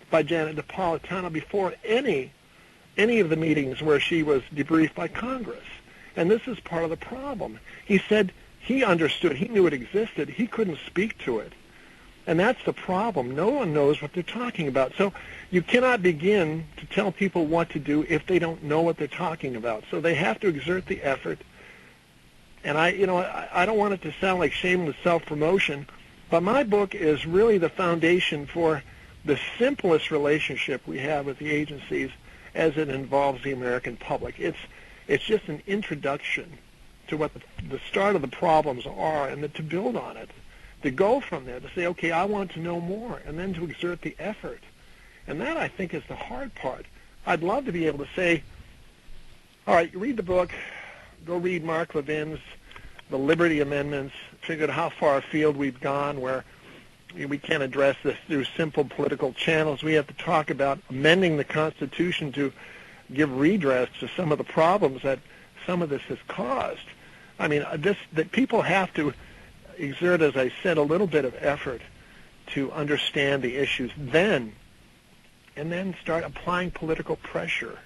Speaker 8: by Janet Napolitano before any of the meetings where she was debriefed by Congress. And this is part of the problem. He said he understood, he knew it existed, he couldn't speak to it. And that's the problem. No one knows what they're talking about. So you cannot begin to tell people what to do if they don't know what they're talking about. So they have to exert the effort. And I don't want it to sound like shameless self-promotion, but my book is really the foundation for the simplest relationship we have with the agencies as it involves the American public. It's just an introduction to what the start of the problems are, and to build on it, to go from there, to say, okay, I want to know more, and then to exert the effort. And that, I think, is the hard part. I'd love to be able to say, all right, you read the book, go read Mark Levin's The Liberty Amendments, figure out how far afield we've gone, where we can't address this through simple political channels. We have to talk about amending the Constitution to give redress to some of the problems that some of this has caused. I mean, that people have to exert, as I said, a little bit of effort to understand the issues and then start applying political pressure.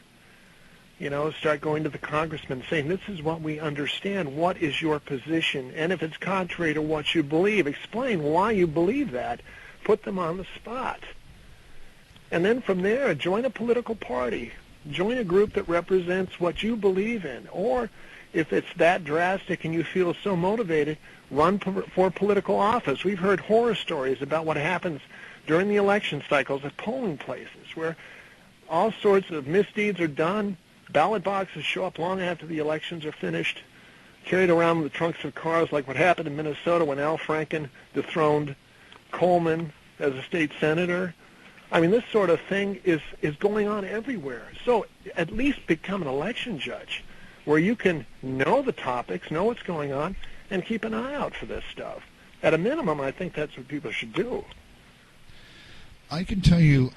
Speaker 8: Start going to the congressman saying, this is what we understand. What is your position? And if it's contrary to what you believe, explain why you believe that. Put them on the spot. And then from there, join a political party. Join a group that represents what you believe in. Or if it's that drastic and you feel so motivated, run for political office. We've heard horror stories about what happens during the election cycles at polling places, where all sorts of misdeeds are done. Ballot boxes show up long after the elections are finished, carried around in the trunks of cars, like what happened in Minnesota when Al Franken dethroned Coleman as a state senator. I mean, this sort of thing is going on everywhere. So at least become an election judge where you can know the topics, know what's going on, and keep an eye out for this stuff. At a minimum, I think that's what people should do.
Speaker 1: I can tell you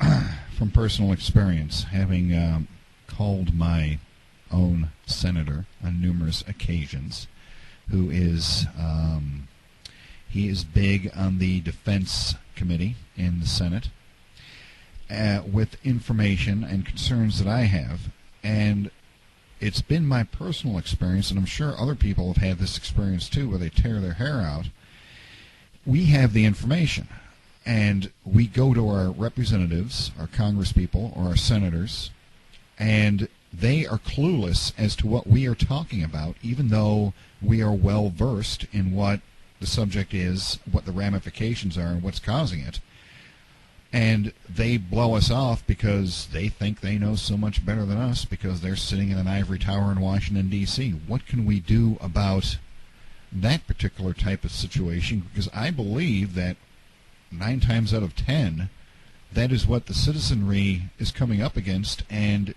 Speaker 1: from personal experience, having called my own senator on numerous occasions, who is he is big on the Defense Committee in the Senate, with information and concerns that I have, and it's been my personal experience, and I'm sure other people have had this experience too, where they tear their hair out. We have the information, and we go to our representatives, our congresspeople, or our senators, and they are clueless as to what we are talking about, even though we are well versed in what the subject is, what the ramifications are, and what's causing it. And they blow us off because they think they know so much better than us because they're sitting in an ivory tower in Washington, D.C. What can we do about that particular type of situation? Because I believe that 9 times out of 10, that is what the citizenry is coming up against, and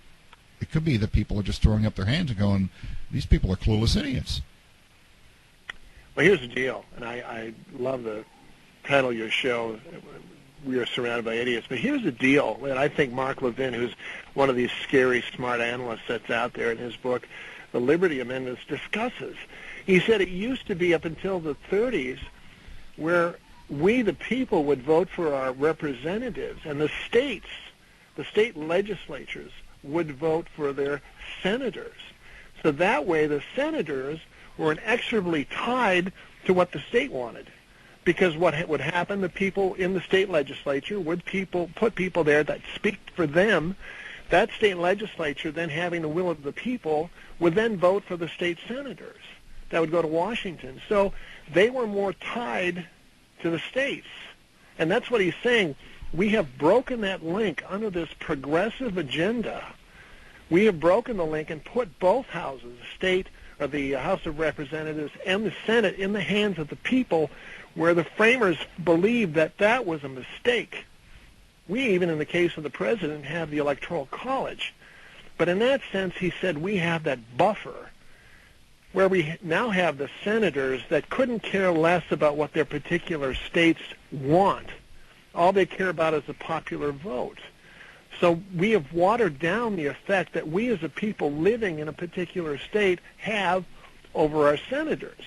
Speaker 1: it could be that people are just throwing up their hands and going, these people are clueless idiots.
Speaker 8: Well, here's the deal, and I love the title of your show, We Are Surrounded by Idiots. But here's the deal that I think Mark Levin, who's one of these scary, smart analysts that's out there in his book, The Liberty Amendments, discusses. He said it used to be up until the 30s where we, the people, would vote for our representatives, and the states, the state legislatures, would vote for their senators. So that way the senators were inexorably tied to what the state wanted. Because what would happen, the people in the state legislature would put people there that speak for them. That state legislature, then having the will of the people, would then vote for the state senators. that would go to Washington. So they were more tied to the states. And that's what he's saying. We have broken that link under this progressive agenda. We have broken the link and put both houses, the state or the House of Representatives and the Senate, in the hands of the people, where the framers believed that that was a mistake. We, even in the case of the president, have the Electoral College. But in that sense, he said we have that buffer where we now have the senators that couldn't care less about what their particular states want. All they care about is the popular vote. So we have watered down the effect that we as a people living in a particular state have over our senators.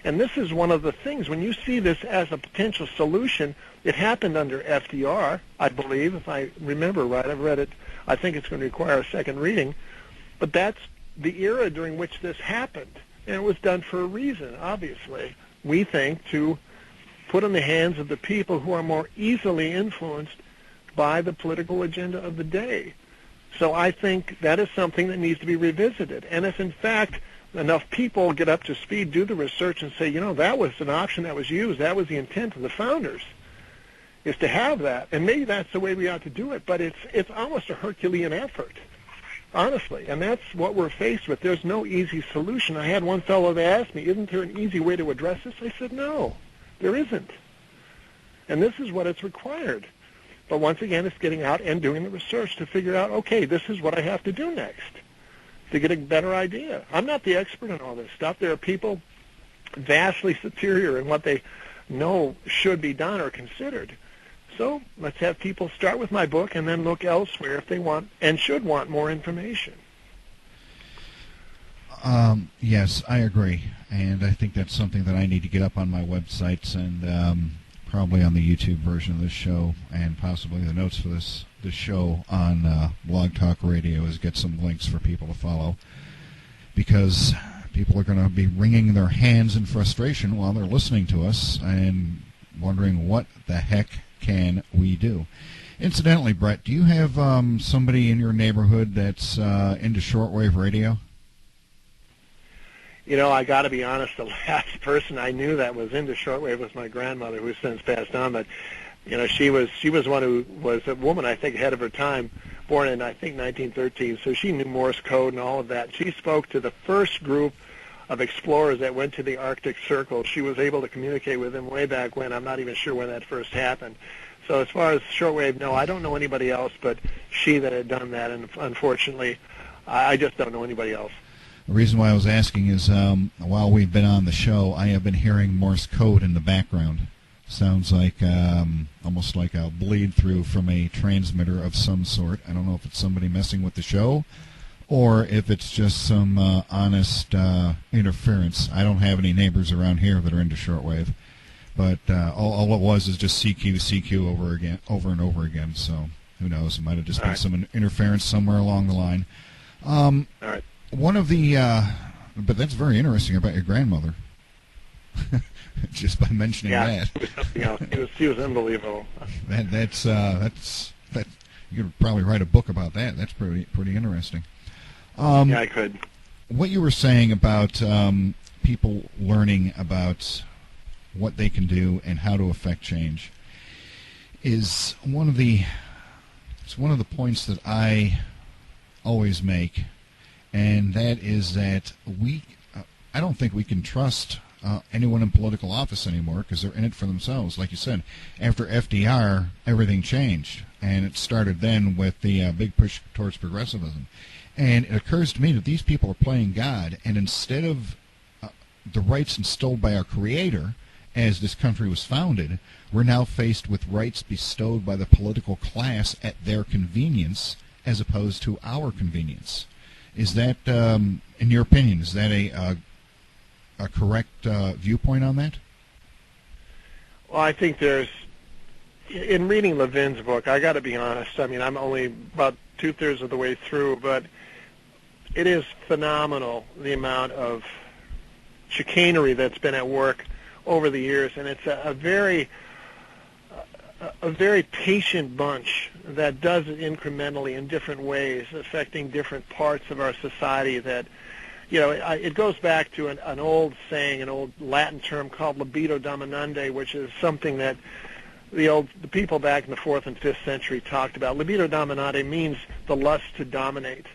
Speaker 8: And this is one of the things, when you see this as a potential solution, it happened under FDR, I believe, if I remember right. I've read it. I think it's going to require a second reading. But that's the era during which this happened. And it was done for a reason, obviously, we think, to put in the hands of the people who are more easily influenced by the political agenda of the day. So I think that is something that needs to be revisited. And if, in fact, enough people get up to speed, do the research, and say, you know, that was an option that was used, that was the intent of the founders, is to have that. And maybe that's the way we ought to do it, but it's almost a Herculean effort, honestly. And that's what we're faced with. There's no easy solution. I had one fellow that asked me, isn't there an easy way to address this? I said, no, there isn't. And this is what it's required. But once again, it's getting out and doing the research to figure out, okay, this is what I have to do next to get a better idea. I'm not the expert in all this stuff. There are people vastly superior in what they know should be done or considered. So let's have people start with my book and then look elsewhere if they want and should want more information.
Speaker 1: Yes, I agree. And I think that's something that I need to get up on my websites and probably on the YouTube version of this show, and possibly the notes for this show on Blog Talk Radio, is get some links for people to follow, because people are going to be wringing their hands in frustration while they're listening to us and wondering what the heck can we do. Incidentally, Brett, do you have somebody in your neighborhood that's into shortwave radio?
Speaker 8: You know, I got to be honest, the last person I knew that was into shortwave was my grandmother, who's since passed on. But, you know, she was one who was a woman, I think, ahead of her time, born in, I think, 1913. So she knew Morse code and all of that. She spoke to the first group of explorers that went to the Arctic Circle. She was able to communicate with them way back when. I'm not even sure when that first happened. So as far as shortwave, no, I don't know anybody else but she that had done that. And unfortunately, I just don't know anybody else.
Speaker 1: The reason why I was asking is while we've been on the show, I have been hearing Morse code in the background. Sounds like almost like a bleed through from a transmitter of some sort. I don't know if it's somebody messing with the show or if it's just some honest interference. I don't have any neighbors around here that are into shortwave, but all it was is just CQ over and over again. So who knows? It might have just been some interference somewhere along the line.
Speaker 8: All right.
Speaker 1: One of the, but that's very interesting about your grandmother. Just by mentioning that.
Speaker 8: Yeah, she was unbelievable.
Speaker 1: That's you could probably write a book about that. That's pretty interesting.
Speaker 8: Yeah, I could.
Speaker 1: What you were saying about people learning about what they can do and how to affect change is one of the points that I always make. And that is that I don't think we can trust anyone in political office anymore because they're in it for themselves. Like you said, after FDR, everything changed. And it started then with the big push towards progressivism. And it occurs to me that these people are playing God. And instead of the rights instilled by our Creator as this country was founded, we're now faced with rights bestowed by the political class at their convenience as opposed to our convenience. Is that, in your opinion, is that a correct viewpoint on that?
Speaker 8: Well, I think there's, in reading Levin's book, I got to be honest, I mean, I'm only about 2/3 of the way through, but it is phenomenal the amount of chicanery that's been at work over the years, and it's a very patient bunch that does it incrementally in different ways, affecting different parts of our society that, it goes back to an old saying, an old Latin term called libido dominandi, which is something that the people back in the 4th and 5th century talked about. Libido dominandi means the lust to dominate.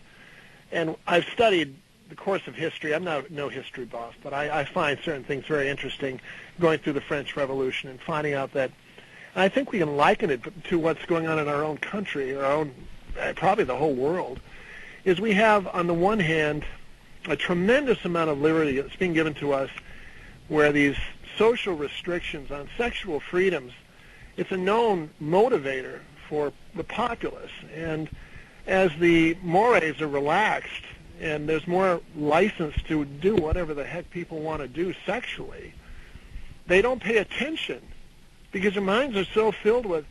Speaker 8: And I've studied the course of history. I'm no history buff, but I find certain things very interesting going through the French Revolution and finding out that, and I think we can liken it to what's going on in our own country, probably the whole world, is we have, on the one hand, a tremendous amount of liberty that's being given to us where these social restrictions on sexual freedoms, it's a known motivator for the populace. And as the mores are relaxed and there's more license to do whatever the heck people want to do sexually, they don't pay attention because their minds are so filled with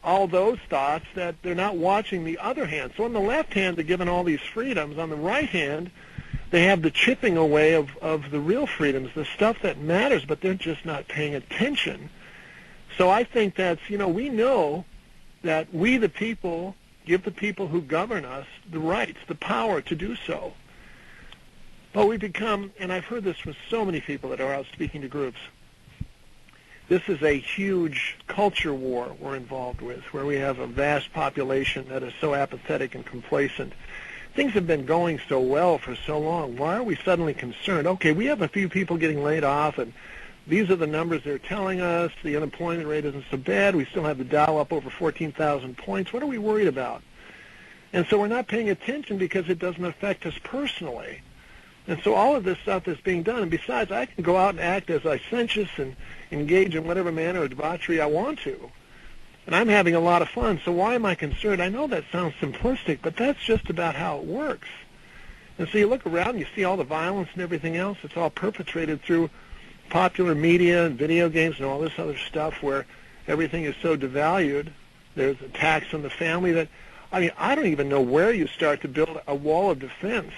Speaker 8: all those thoughts that they're not watching the other hand. So on the left hand, they're given all these freedoms. On the right hand, they have the chipping away of the real freedoms, the stuff that matters, but they're just not paying attention. So I think that's, we know that we the people give the people who govern us the rights, the power to do so. But we become, and I've heard this from so many people that are out speaking to groups, this is a huge culture war we're involved with, where we have a vast population that is so apathetic and complacent. Things have been going so well for so long. Why are we suddenly concerned? Okay, we have a few people getting laid off, and these are the numbers they're telling us. The unemployment rate isn't so bad. We still have the Dow up over 14,000 points. What are we worried about? And so we're not paying attention because it doesn't affect us personally. And so all of this stuff is being done. And besides, I can go out and act as licentious and engage in whatever manner of debauchery I want to. And I'm having a lot of fun. So why am I concerned? I know that sounds simplistic, but that's just about how it works. And so you look around and you see all the violence and everything else. It's all perpetrated through popular media and video games and all this other stuff where everything is so devalued. There's attacks on the family that, I don't even know where you start to build a wall of defense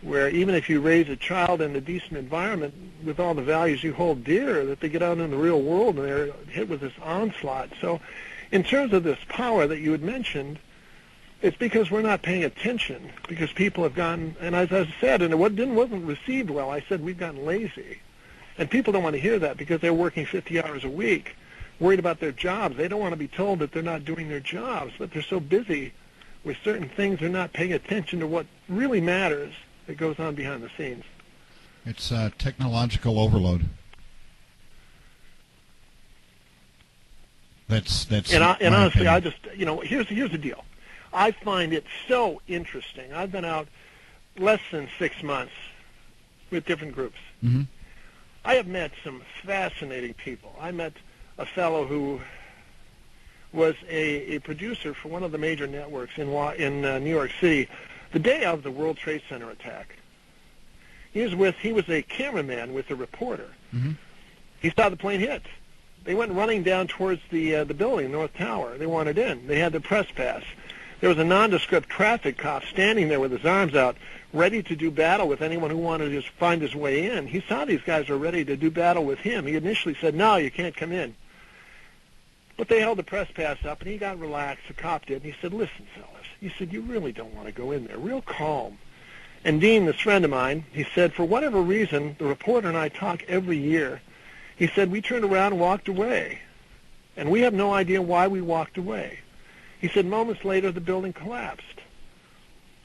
Speaker 8: where even if you raise a child in a decent environment with all the values you hold dear, that they get out in the real world and they're hit with this onslaught. So in terms of this power that you had mentioned, it's because we're not paying attention, because people have gotten, and as I said, and it wasn't received well, I said we've gotten lazy. And people don't want to hear that because they're working 50 hours a week, worried about their jobs. They don't want to be told that they're not doing their jobs, but they're so busy with certain things, they're not paying attention to what really matters that goes on behind the scenes.
Speaker 1: It's technological overload. That's
Speaker 8: and honestly, I just, here's the deal. I find it so interesting. I've been out less than 6 months with different groups.
Speaker 1: Mm-hmm.
Speaker 8: I have met some fascinating people. I met a fellow who was a producer for one of the major networks in New York City the day of the World Trade Center attack. He was a cameraman with a reporter.
Speaker 1: Mm-hmm.
Speaker 8: He saw the plane hit. They went running down towards the building, North Tower. They wanted in. They had the press pass. There was a nondescript traffic cop standing there with his arms out, ready to do battle with anyone who wanted to just find his way in. He saw these guys were ready to do battle with him. He initially said, "No, you can't come in." But they held the press pass up, and he got relaxed. The cop did, and he said, "Listen, fellas," he said, "you really don't want to go in there. Real calm." And Dean, this friend of mine, he said, for whatever reason, the reporter and I talk every year. He said, we turned around and walked away, and we have no idea why we walked away. He said, moments later, the building collapsed,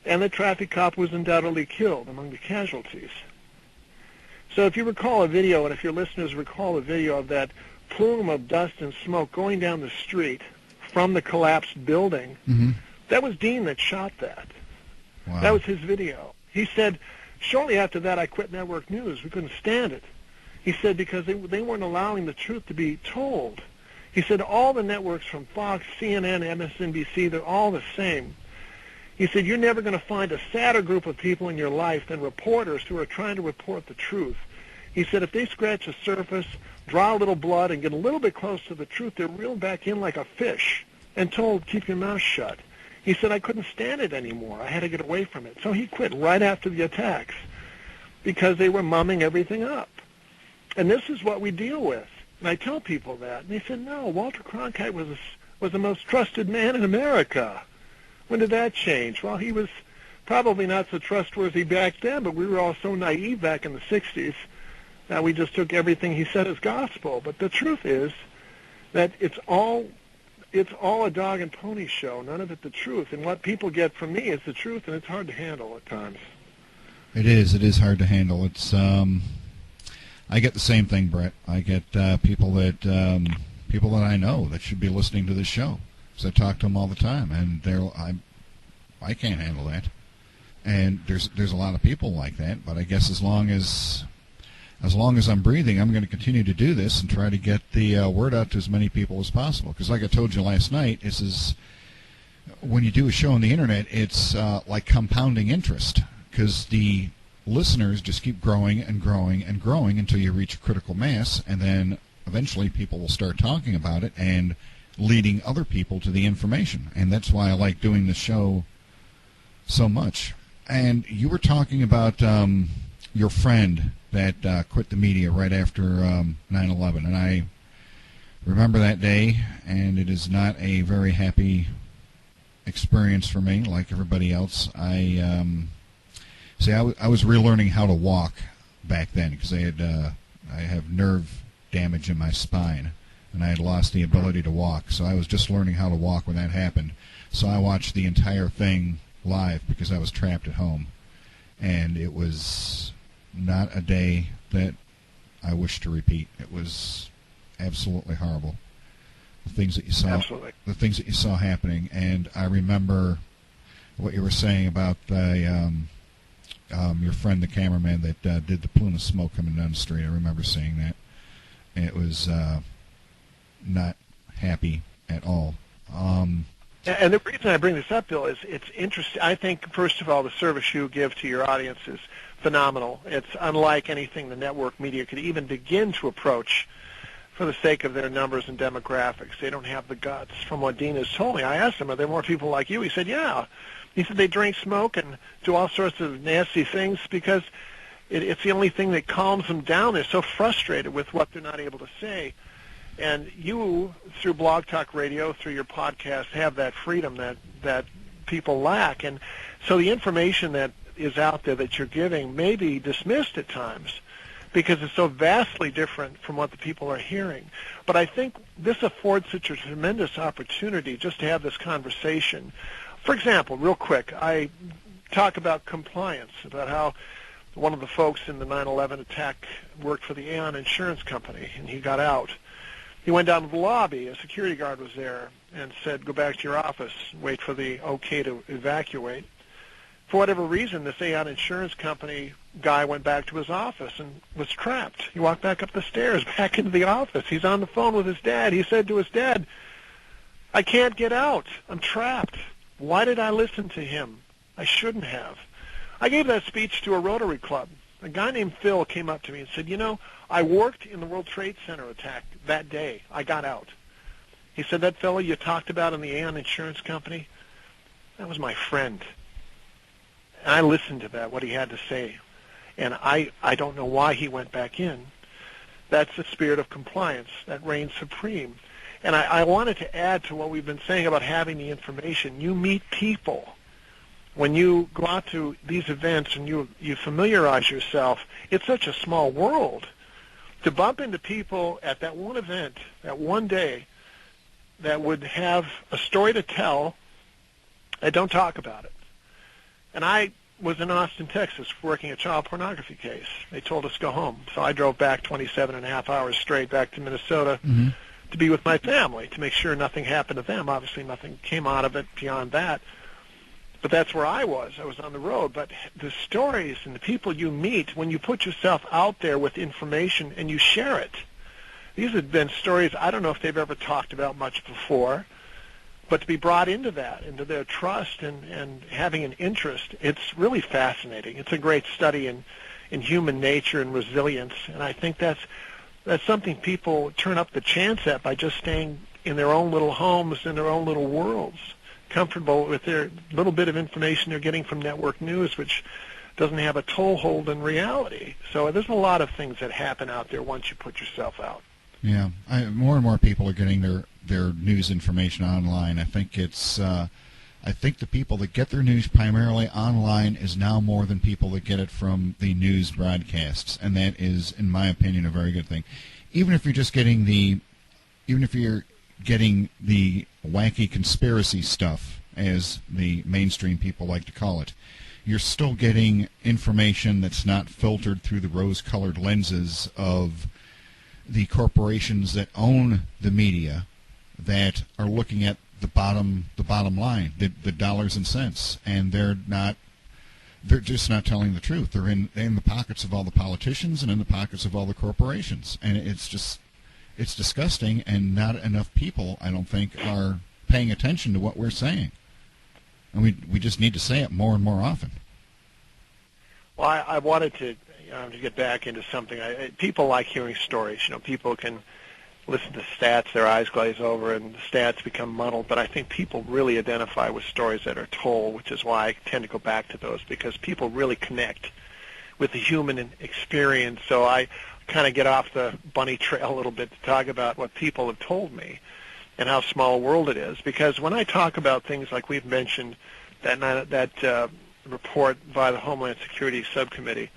Speaker 8: and the traffic cop was undoubtedly killed among the casualties. So if you recall a video, and if your listeners recall a video of that plume of dust and smoke going down the street from the collapsed building,
Speaker 1: mm-hmm.
Speaker 8: that was Dean that shot that.
Speaker 1: Wow.
Speaker 8: That was his video. He said, shortly after that, I quit network news. We couldn't stand it. He said, because they weren't allowing the truth to be told. He said, all the networks from Fox, CNN, MSNBC, they're all the same. He said, you're never going to find a sadder group of people in your life than reporters who are trying to report the truth. He said, if they scratch the surface, draw a little blood, and get a little bit close to the truth, they're reeled back in like a fish and told, keep your mouth shut. He said, I couldn't stand it anymore. I had to get away from it. So he quit right after the attacks because they were mumming everything up. And this is what we deal with. And I tell people that. And they said, no, Walter Cronkite was the most trusted man in America. When did that change? Well, he was probably not so trustworthy back then, but we were all so naive back in the 60s that we just took everything he said as gospel. But the truth is that it's all a dog and pony show, none of it the truth. And what people get from me is the truth, and it's hard to handle at times.
Speaker 1: It is hard to handle. It's I get the same thing, Brett. I get people that I know that should be listening to this show, because I talk to them all the time, and I can't handle that. And there's a lot of people like that, but I guess as long as I'm breathing, I'm going to continue to do this and try to get the word out to as many people as possible. Because like I told you last night, when you do a show on the internet, it's like compounding interest, because the listeners just keep growing and growing and growing until you reach a critical mass, and then eventually people will start talking about it and leading other people to the information. And that's why I like doing the show so much. And you were talking about your friend that quit the media right after 9/11, and I remember that day, and it is not a very happy experience for me, like everybody else. I was relearning how to walk back then, because I have nerve damage in my spine, and I had lost the ability to walk. So I was just learning how to walk when that happened. So I watched the entire thing live because I was trapped at home, and it was not a day that I wish to repeat. It was absolutely horrible. The things that you saw, happening, and I remember what you were saying about your friend, the cameraman that did the plume of smoke coming down the street. I remember seeing that. And it was not happy at all.
Speaker 8: And the reason I bring this up, Bill, is it's interesting. I think, first of all, the service you give to your audience is phenomenal. It's unlike anything the network media could even begin to approach for the sake of their numbers and demographics. They don't have the guts. From what Dean has told me, I asked him, are there more people like you? He said, yeah. He said they drink, smoke, and do all sorts of nasty things because it's the only thing that calms them down. They're so frustrated with what they're not able to say. And you, through Blog Talk Radio, through your podcast, have that freedom that people lack. And so the information that is out there that you're giving may be dismissed at times because it's so vastly different from what the people are hearing. But I think this affords such a tremendous opportunity just to have this conversation. For example, real quick, I talk about compliance, about how one of the folks in the 9/11 attack worked for the Aon Insurance Company, and he got out. He went down to the lobby. A security guard was there and said, go back to your office, wait for the okay to evacuate. For whatever reason, this Aon Insurance Company guy went back to his office and was trapped. He walked back up the stairs, back into the office. He's on the phone with his dad. He said to his dad, I can't get out. I'm trapped. Why did I listen to him? I shouldn't have. I gave that speech to a Rotary Club. A guy named Phil came up to me and said, you know, I worked in the World Trade Center attack that day. I got out. He said, that fellow you talked about in the Aon Insurance Company, that was my friend. And I listened to that, what he had to say. And I don't know why he went back in. That's the spirit of compliance that reigns supreme. And I wanted to add to what we've been saying about having the information. You meet people. When you go out to these events and you familiarize yourself, it's such a small world. To bump into people at that one event, that one day, that would have a story to tell and don't talk about it. And I was in Austin, Texas, working a child pornography case. They told us to go home. So I drove back 27 and a half hours straight back to Minnesota to be with my family, to make sure nothing happened to them. Obviously, nothing came out of it beyond that. But that's where I was. I was on the road. But the stories and the people you meet, when you put yourself out there with information and you share it, these have been stories I don't know if they've ever talked about much before, but to be brought into that, into their trust and having an interest, it's really fascinating. It's a great study in human nature and resilience, and I think that's something people turn up the chance at by just staying in their own little homes, in their own little worlds, comfortable with their little bit of information they're getting from network news, which doesn't have a toehold in reality. So there's a lot of things that happen out there once you put yourself out.
Speaker 1: Yeah, more and more people are getting their news information online. I think it's I think the people that get their news primarily online is now more than people that get it from the news broadcasts, and that is, in my opinion, a very good thing. Even if you're getting the wacky conspiracy stuff, as the mainstream people like to call it, you're still getting information that's not filtered through the rose-colored lenses of the corporations that own the media, that are looking at the bottom line, the dollars and cents, and they're just not telling the truth. They're in the pockets of all the politicians and in the pockets of all the corporations, and it's disgusting, and not enough people, I don't think, are paying attention to what we're saying. And we just need to say it more and more often.
Speaker 8: Well, I wanted to get back into something. People like hearing stories. People can listen to stats, their eyes glaze over, and the stats become muddled. But I think people really identify with stories that are told, which is why I tend to go back to those, because people really connect with the human experience. So I kind of get off the bunny trail a little bit to talk about what people have told me and how small a world it is. Because when I talk about things like we've mentioned, that report by the Homeland Security Subcommittee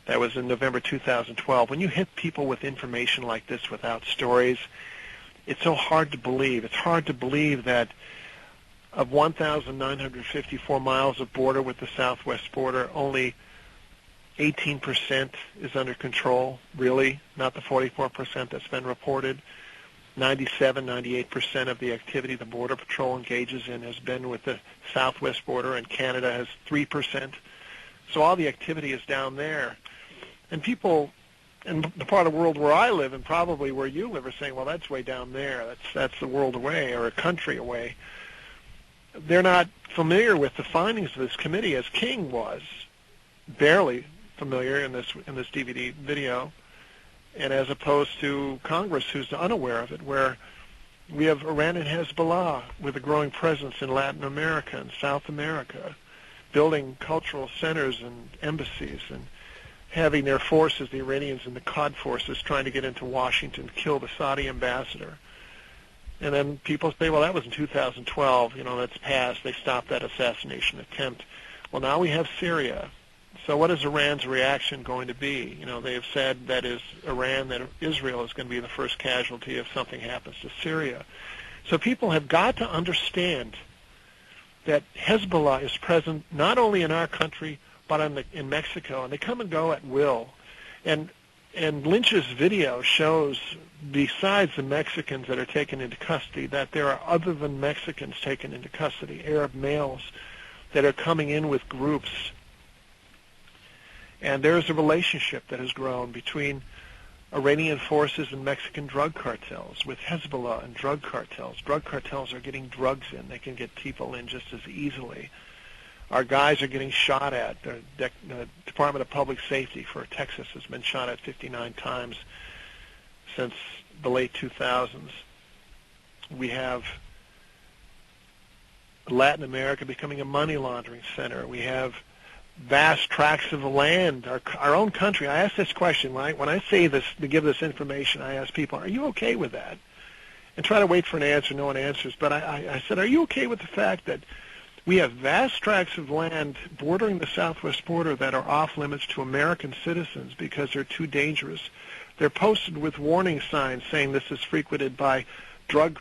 Speaker 8: that was in November 2012, when you hit people with information like this without stories, it's so hard to believe. It's hard to believe that of 1,954 miles of border with the southwest border, only 18% is under control, really, not the 44% that's been reported. 98% of the activity the Border Patrol engages in has been with the southwest border, and Canada has 3%. So all the activity is down there. And people in the part of the world where I live, and probably where you live, are saying, well, that's way down there. That's the world away, or a country away. They're not familiar with the findings of this committee, as King was barely familiar in this DVD video, and as opposed to Congress, who's unaware of it, where we have Iran and Hezbollah with a growing presence in Latin America and South America, building cultural centers and embassies, and having their forces, the Iranians and the Qad forces, trying to get into Washington to kill the Saudi ambassador. And then people say, well, that was in 2012, that's past. They stopped that assassination attempt. Well, now we have Syria. So what is Iran's reaction going to be? They have said that Israel is going to be the first casualty if something happens to Syria. So people have got to understand that Hezbollah is present not only in our country but in Mexico, and they come and go at will. And Lynch's video shows, besides the Mexicans that are taken into custody, that there are other than Mexicans taken into custody, Arab males that are coming in with groups. And there's a relationship that has grown between Iranian forces and Mexican drug cartels, with Hezbollah and drug cartels. Drug cartels are getting drugs in. They can get people in just as easily. Our guys are getting shot at. The Department of Public Safety for Texas has been shot at 59 times since the late 2000s. We have Latin America becoming a money laundering center. We have vast tracts of land, our own country. I ask this question, right? When I say this, to give this information, I ask people, are you okay with that? And try to wait for an answer. No one answers. But I said, are you okay with the fact that we have vast tracts of land bordering the southwest border that are off limits to American citizens because they're too dangerous? They're posted with warning signs saying this is frequented by drug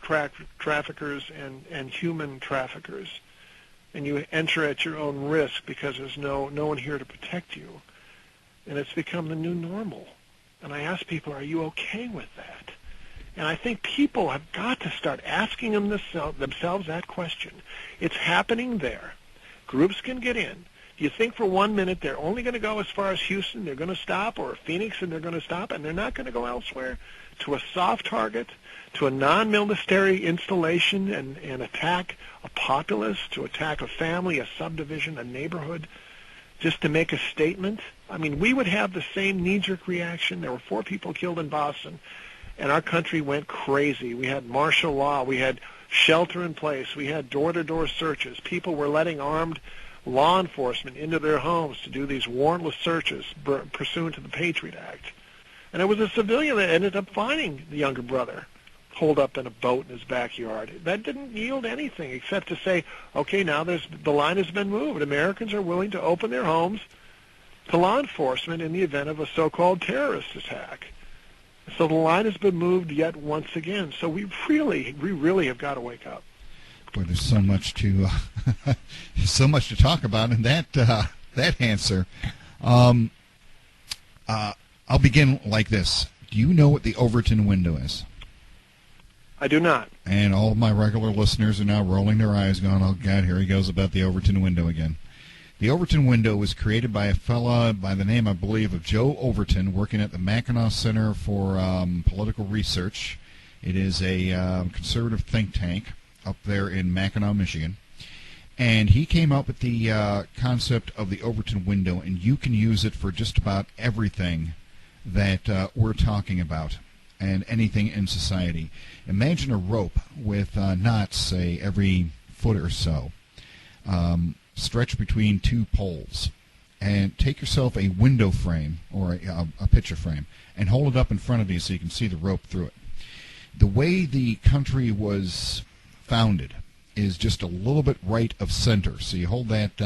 Speaker 8: traffickers and human traffickers. And you enter at your own risk because there's no one here to protect you. And it's become the new normal. And I ask people, are you okay with that? And I think people have got to start asking themselves that question. It's happening there. Groups can get in. Do you think for 1 minute they're only going to go as far as Houston, they're going to stop, or Phoenix, and they're going to stop, and they're not going to go elsewhere? To a soft target, to a non-military installation and attack a populace, to attack a family, a subdivision, a neighborhood, just to make a statement? I mean, we would have the same knee-jerk reaction. There were 4 people killed in Boston, and our country went crazy. We had martial law. We had shelter in place. We had door-to-door searches. People were letting armed law enforcement into their homes to do these warrantless searches pursuant to the Patriot Act. And it was a civilian that ended up finding the younger brother holed up in a boat in his backyard. That didn't yield anything except to say, okay, now the line has been moved. Americans are willing to open their homes to law enforcement in the event of a so-called terrorist attack. So the line has been moved yet once again. So we really have got to wake up.
Speaker 1: Boy, there's so much to talk about in that answer. I'll begin like this. Do you know what the Overton window is?
Speaker 8: I do not.
Speaker 1: And all of my regular listeners are now rolling their eyes, going, "Oh God, here he goes about the Overton window again." The Overton window was created by a fella by the name, I believe, of Joe Overton, working at the Mackinac Center for Political Research. It is a conservative think tank up there in Mackinac, Michigan. And he came up with the concept of the Overton window, and you can use it for just about everything that we're talking about and anything in society. Imagine a rope with knots, say, every foot or so, stretched between two poles, and take yourself a window frame or a picture frame and hold it up in front of you so you can see the rope through it. The way the country was founded is just a little bit right of center. So you hold that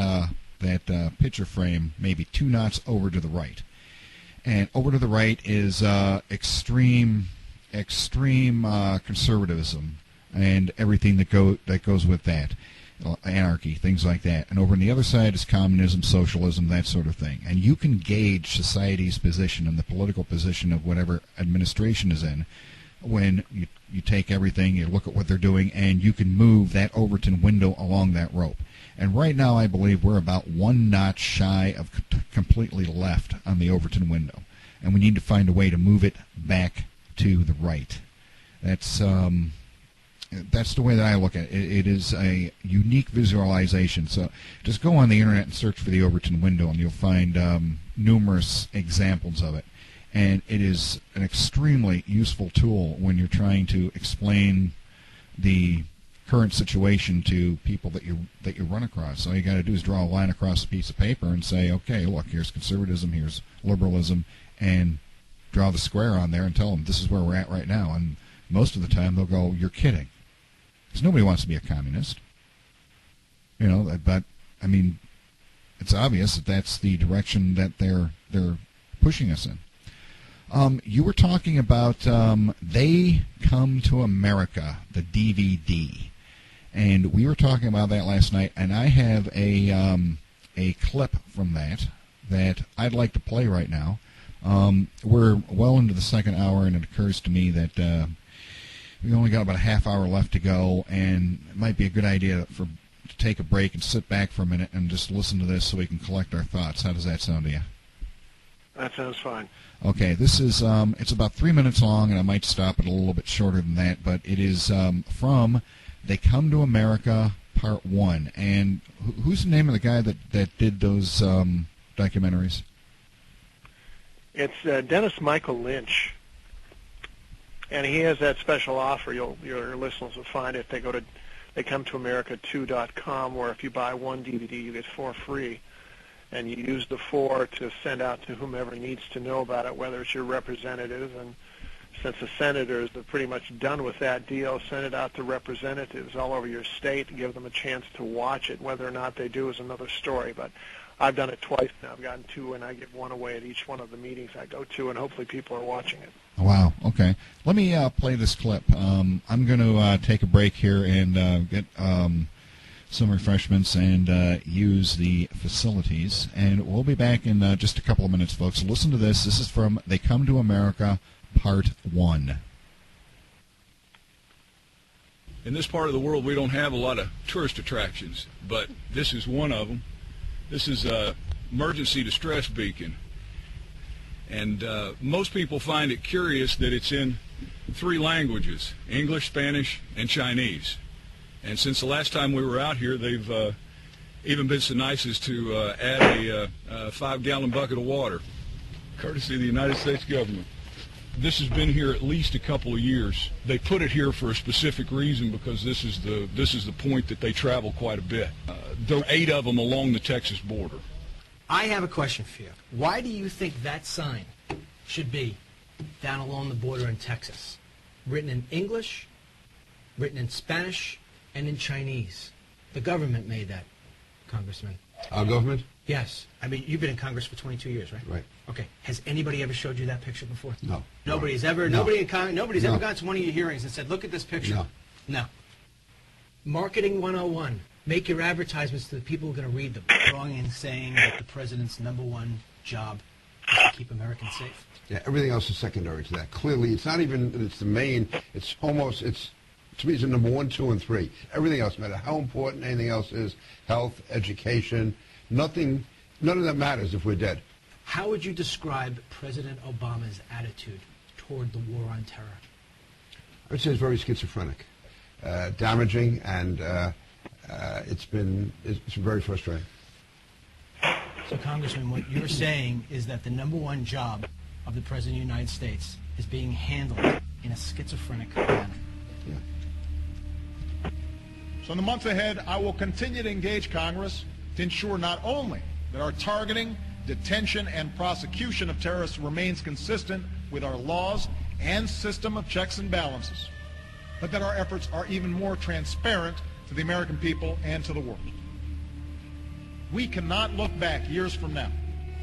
Speaker 1: picture frame maybe 2 knots over to the right, and over to the right is extreme conservatism and everything that goes with that. Anarchy, things like that. And over on the other side is communism, socialism, that sort of thing. And you can gauge society's position and the political position of whatever administration is in when you take everything, you look at what they're doing, and you can move that Overton window along that rope. And right now I believe we're about 1 notch shy of completely left on the Overton window. And we need to find a way to move it back to the right. That's the way that I look at it. It is a unique visualization. So just go on the internet and search for the Overton window, and you'll find numerous examples of it. And it is an extremely useful tool when you're trying to explain the current situation to people that you run across. All you got to do is draw a line across a piece of paper and say, okay, look, here's conservatism, here's liberalism, and draw the square on there and tell them this is where we're at right now. And most of the time they'll go, you're kidding. Because nobody wants to be a communist. But, I mean, it's obvious that that's the direction that they're pushing us in. You were talking about They Come to America, the DVD. And we were talking about that last night, and I have a clip from that I'd like to play right now. We're well into the second hour, and it occurs to me that we only got about a half hour left to go, and it might be a good idea to take a break and sit back for a minute and just listen to this so we can collect our thoughts. How does that sound to you?
Speaker 8: That sounds fine.
Speaker 1: Okay, this is it's about 3 minutes long, and I might stop it a little bit shorter than that, but it is from They Come to America Part 1. And who's the name of the guy that did those documentaries?
Speaker 8: It's Dennis Michael Lynch. And he has that special offer. Your listeners will find if they go to theycometoamerica2.com, where if you buy 1 DVD, you get 4 free. And you use the 4 to send out to whomever needs to know about it, whether it's your representative. And since the senators are pretty much done with that deal, send it out to representatives all over your state and give them a chance to watch it. Whether or not they do is another story. But I've done it twice now. I've gotten 2, and I give 1 away at each one of the meetings I go to, and hopefully people are watching it.
Speaker 1: Wow, okay. Let me play this clip. I'm going to take a break here and get some refreshments and use the facilities. And we'll be back in just a couple of minutes, folks. Listen to this. This is from They Come to America, Part 1.
Speaker 9: In this part of the world, we don't have a lot of tourist attractions, but this is one of them. This is an emergency distress beacon. And most people find it curious that it's in 3 languages, English, Spanish, and Chinese. And since the last time we were out here, they've even been so nice as to add a 5-gallon bucket of water, courtesy of the United States government. This has been here at least a couple of years. They put it here for a specific reason, because this is the point that they travel quite a bit. There are 8 of them along the Texas border.
Speaker 10: I have a question for you. Why do you think that sign should be down along the border in Texas? written in English, written in Spanish, and in Chinese. The government made that, Congressman.
Speaker 11: Our government?
Speaker 10: Yes. I mean, you've been in Congress for 22 years, right?
Speaker 11: Right.
Speaker 10: Okay. Has anybody ever showed you that picture before?
Speaker 11: No.
Speaker 10: Nobody's ever.
Speaker 11: No.
Speaker 10: Nobody's
Speaker 11: No.
Speaker 10: ever gone to one of your hearings and said, "Look at this picture."
Speaker 11: No.
Speaker 10: No. Marketing 101. Make your advertisements to the people who are going to read them. Drawing and saying that the president's #1 job is to keep Americans safe.
Speaker 11: Yeah, everything else is secondary to that. Clearly, it's not even, it's the main, it's almost, to me, it's the number 1, 2, and 3. Everything else, no matter how important anything else is, health, education, nothing, none of that matters if we're dead.
Speaker 10: How would you describe President Obama's attitude toward the war on terror?
Speaker 11: I would say it's very schizophrenic, damaging, and it's been very frustrating.
Speaker 10: So, Congressman, what you're saying is that the #1 job of the President of the United States is being handled in a schizophrenic manner.
Speaker 11: Yeah.
Speaker 12: So in the months ahead, I will continue to engage Congress to ensure not only that our targeting, detention, and prosecution of terrorists remains consistent with our laws and system of checks and balances, but that our efforts are even more transparent to the American people and to the world. We cannot look back years from now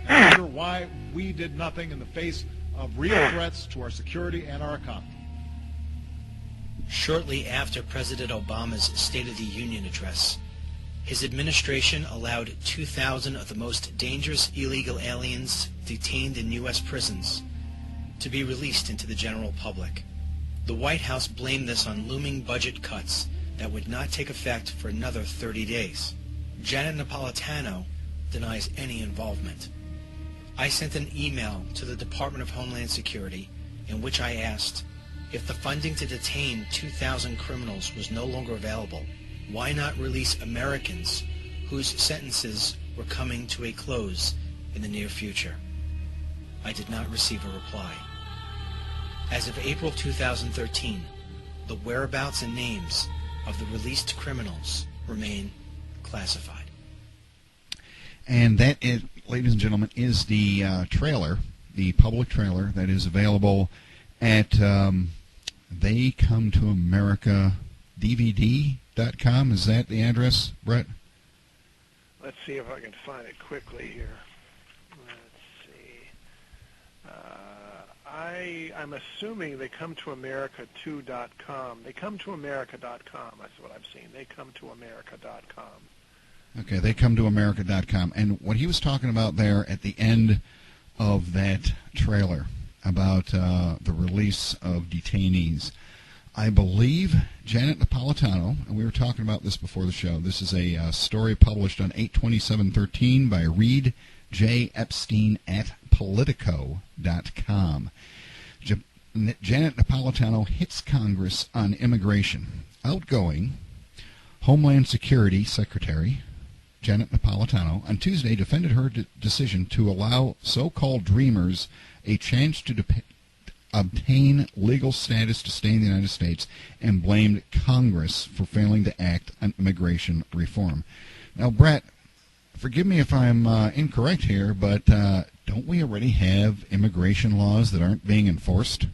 Speaker 12: and wonder why we did nothing in the face of real threats to our security and our economy.
Speaker 13: Shortly after President Obama's State of the Union address, his administration allowed 2,000 of the most dangerous illegal aliens detained in U.S. prisons to be released into the general public. The White House blamed this on looming budget cuts that would not take effect for another 30 days. Janet Napolitano denies any involvement. I sent an email to the Department of Homeland Security in which I asked, if the funding to detain 2,000 criminals was no longer available, why not release Americans whose sentences were coming to a close in the near future? I did not receive a reply. As of April 2013, the whereabouts and names of the released criminals remain classified.
Speaker 1: And that, is, ladies and gentlemen, is the trailer, the public trailer that is available at They Come to America DVD.com. Is that the address, Brett?
Speaker 8: Let's see if I can find it quickly here. Let's see. I'm assuming they come to America2.com. They come to America.com. That's what I'm seeing. They come to America.com.
Speaker 1: Okay, they come to America.com. And what he was talking about there at the end of that trailer about the release of detainees, I believe Janet Napolitano, and we were talking about this before the show, this is a story published on 8/27/13 by Reed J. Epstein at Politico.com. Janet Napolitano hits Congress on immigration. Outgoing Homeland Security Secretary Janet Napolitano on Tuesday defended her decision to allow so-called dreamers a chance to obtain legal status to stay in the United States and blamed Congress for failing to act on immigration reform. Now, Brett, forgive me if I'm incorrect here, but don't we already have immigration laws that aren't being enforced?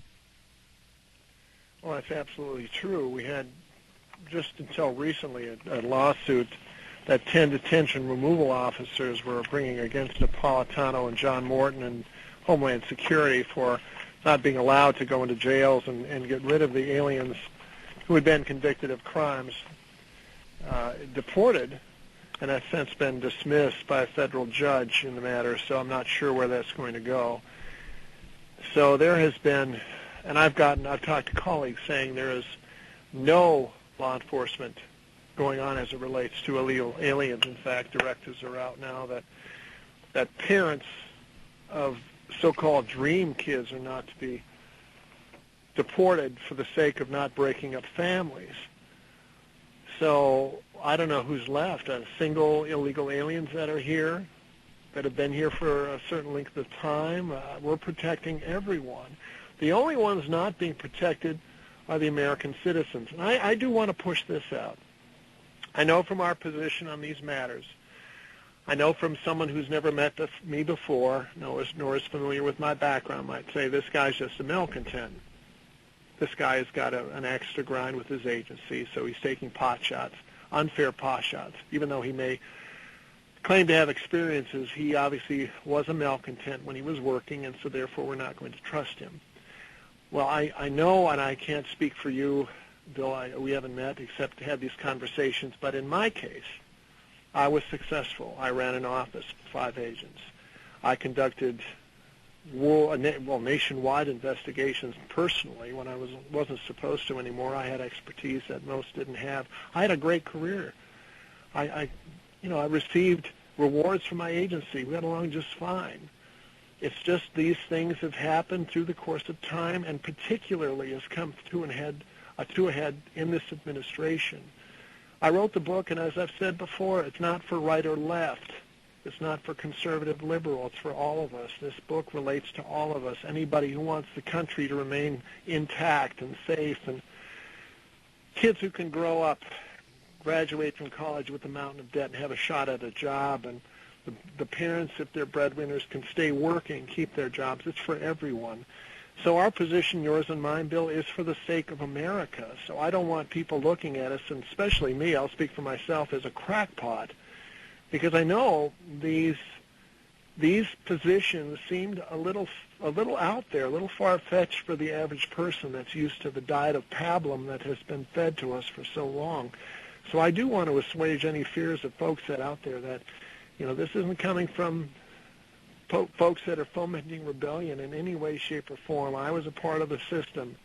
Speaker 8: Well, that's absolutely true. We had, just until recently, a lawsuit that 10 detention removal officers were bringing against Napolitano and John Morton and Homeland Security for not being allowed to go into jails and get rid of the aliens who had been convicted of crimes, deported, and has since been dismissed by a federal judge in the matter, so I'm not sure where that's going to go. So there has been, and I've talked to colleagues saying there is no law enforcement going on as it relates to illegal aliens. In fact, directives are out now that parents of so-called dream kids are not to be deported for the sake of not breaking up families. So I don't know who's left. Single illegal aliens that are here, that have been here for a certain length of time. We're protecting everyone. The only ones not being protected are the American citizens. And I do want to push this out. I know from our position on these matters, I know from someone who's never met me before, nor is familiar with my background, might say this guy's just a malcontent. this guy has got an axe to grind with his agency, so he's taking pot shots, unfair pot shots. Even though he may claim to have experiences, he obviously was a malcontent when he was working, and so therefore we're not going to trust him. Well, I know, and I can't speak for you, Bill, we haven't met except to have these conversations, but in my case, I was successful. I ran an office with 5 agents. I conducted nationwide investigations personally when I wasn't supposed to anymore. I had expertise that most didn't have. I had a great career. I received rewards from my agency. We got along just fine. It's just these things have happened through the course of time, and particularly has come to a head in this administration. I wrote the book, and as I've said before, it's not for right or left. It's not for conservative liberal. It's for all of us. This book relates to all of us, anybody who wants the country to remain intact and safe, and kids who can grow up, graduate from college with a mountain of debt and have a shot at a job, and the parents, if they're breadwinners, can stay working, keep their jobs. It's for everyone. So our position, yours and mine, Bill, is for the sake of America. So I don't want people looking at us, and especially me, I'll speak for myself, as a crackpot, because I know these positions seemed a little out there, a little far-fetched for the average person that's used to the diet of pablum that has been fed to us for so long. So I do want to assuage any fears of folks that out there that, this isn't coming from folks that are fomenting rebellion in any way, shape, or form. I was a part of the system,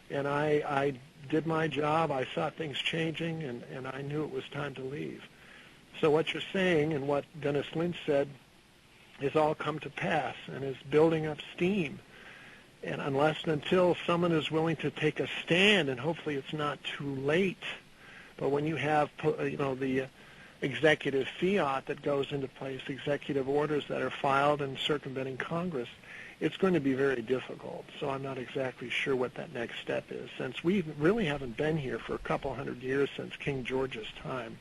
Speaker 8: and I did my job. I saw things changing, and I knew it was time to leave. So what you're saying and what Dennis Lynch said has all come to pass and is building up steam. And unless and until someone is willing to take a stand, and hopefully it's not too late, but when you have, the executive fiat that goes into place, executive orders that are filed and circumventing Congress, it's going to be very difficult. So I'm not exactly sure what that next step is, since we really haven't been here for a couple hundred years since King George's time,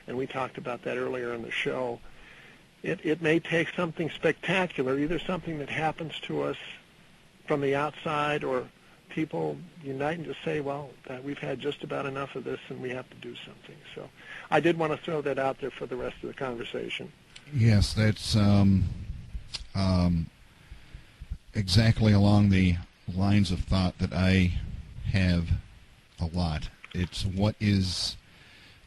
Speaker 8: and we talked about that earlier in the show. It may take something spectacular, either something that happens to us from the outside, or people unite and just say, well, we've had just about enough of this and we have to do something. So I did want to throw that out there for the rest of the conversation.
Speaker 1: Yes, that's exactly along the lines of thought that I have a lot. It's what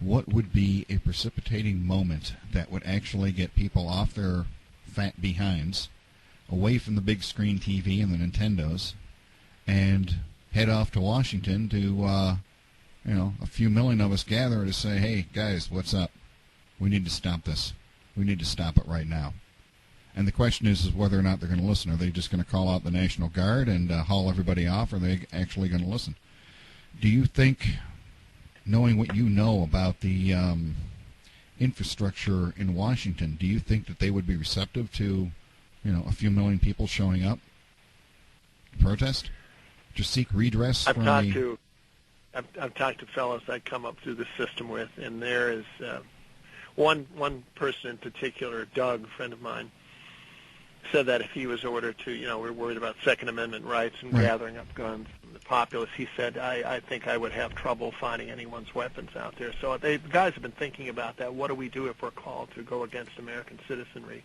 Speaker 1: would be a precipitating moment that would actually get people off their fat behinds, away from the big screen TV and the Nintendos, and head off to Washington to, a few million of us gather to say, hey, guys, what's up? We need to stop this. We need to stop it right now. And the question is whether or not they're going to listen. Are they just going to call out the National Guard and haul everybody off, or are they actually going to listen? Do you think, knowing what you know about the infrastructure in Washington, do you think that they would be receptive to, a few million people showing up to protest? To seek redress?
Speaker 8: I've talked to fellows I come up through the system with, and there is one person in particular, Doug, a friend of mine, said that if he was ordered to, we're worried about Second Amendment rights and gathering up guns from the populace, he said, I think I would have trouble finding anyone's weapons out there. So the guys have been thinking about that. What do we do if we're called to go against American citizenry,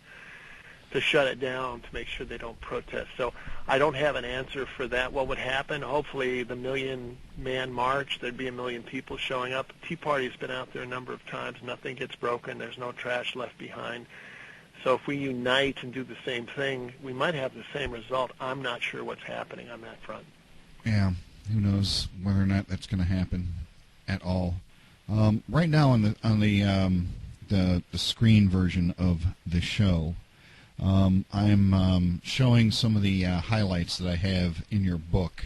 Speaker 8: to shut it down, to make sure they don't protest? So I don't have an answer for that. What would happen? Hopefully the million-man march, there'd be 1 million people showing up. The Tea Party's been out there a number of times. Nothing gets broken. There's no trash left behind. So if we unite and do the same thing, we might have the same result. I'm not sure what's happening on that front.
Speaker 1: Yeah, who knows whether or not that's going to happen at all. Right now on the screen version of the show, I'm showing some of the highlights that I have in your book.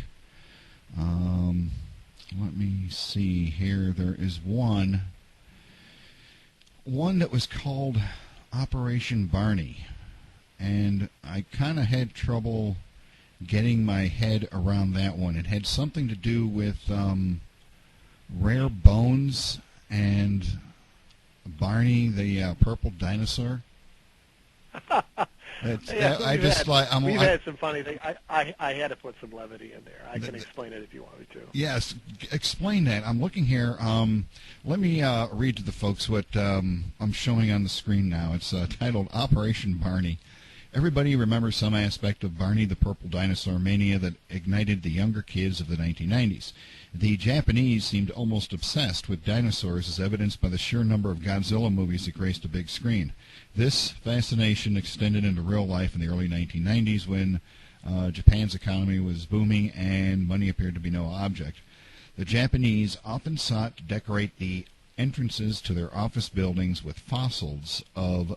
Speaker 1: Let me see here. There is one that was called Operation Barney, and I kind of had trouble getting my head around that one. It had something to do with rare bones and Barney the purple dinosaur.
Speaker 8: We've had some funny things. I had to put some levity in there. I can explain it if you want me to.
Speaker 1: Yes, explain that. I'm looking here. Let me read to the folks what I'm showing on the screen now. It's titled Operation Barney. Everybody remembers some aspect of Barney the Purple Dinosaur mania that ignited the younger kids of the 1990s. The Japanese seemed almost obsessed with dinosaurs, as evidenced by the sheer number of Godzilla movies that graced a big screen. This fascination extended into real life in the early 1990s when Japan's economy was booming and money appeared to be no object. The Japanese often sought to decorate the entrances to their office buildings with fossils of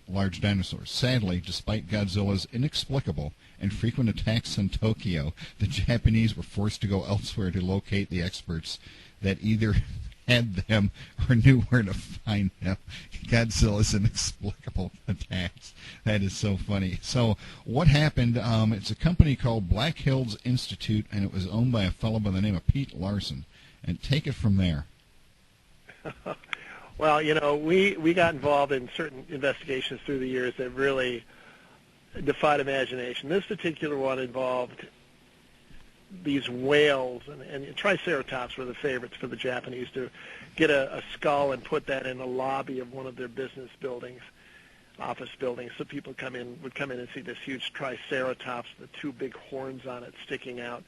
Speaker 1: large dinosaurs. Sadly, despite Godzilla's inexplicable and frequent attacks on Tokyo, the Japanese were forced to go elsewhere to locate the experts that either had them or knew where to find them. Godzilla's inexplicable attacks. That is so funny. So what happened, it's a company called Black Hills Institute, and it was owned by a fellow by the name of Pete Larson. And take it from there.
Speaker 8: Well, we got involved in certain investigations through the years that really defied imagination. This particular one involved these whales, and Triceratops were the favorites for the Japanese to get a skull and put that in the lobby of one of their business buildings, office buildings, so people would come in and see this huge Triceratops, the two big horns on it sticking out,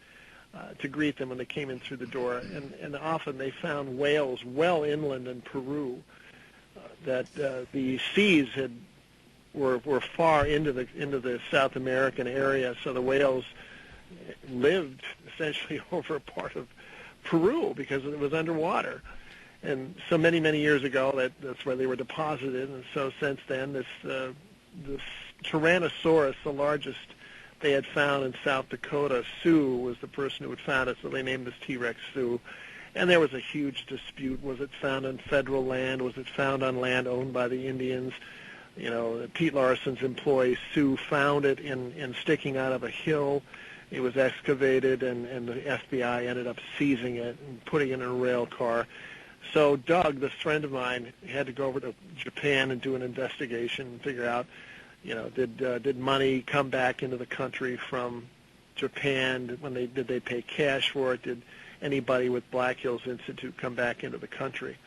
Speaker 8: to greet them when they came in through the door. And often they found whales well inland in Peru that the seas were far into the South American area, so the whales lived essentially over a part of Peru because it was underwater. And so many years ago, that's where they were deposited. And so since then, this Tyrannosaurus, the largest they had found in South Dakota, Sue was the person who had found it, so they named this T-Rex Sue. And there was a huge dispute. Was it found on federal land? Was it found on land owned by the Indians? Pete Larson's employee, Sue, found it in sticking out of a hill. It was excavated, and the FBI ended up seizing it and putting it in a rail car. So Doug, this friend of mine, had to go over to Japan and do an investigation and figure out, did money come back into the country from Japan? Did they pay cash for it? Did anybody with Black Hills Institute come back into the country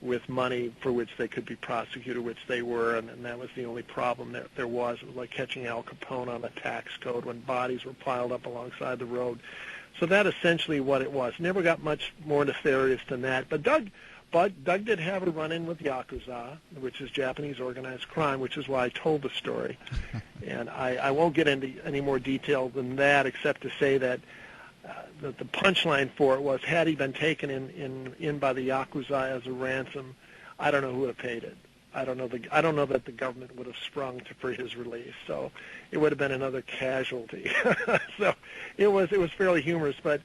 Speaker 8: with money for which they could be prosecuted, which they were, and that was the only problem that there was. It was like catching Al Capone on the tax code when bodies were piled up alongside the road. So that essentially what it was. Never got much more nefarious than that. But Doug did have a run-in with Yakuza, which is Japanese organized crime, which is why I told the story. And I won't get into any more detail than that, except to say that the punchline for it was, had he been taken in by the Yakuza as a ransom, I don't know who would have paid it. I don't know that the government would have sprung for his release. So it would have been another casualty. So it was fairly humorous. But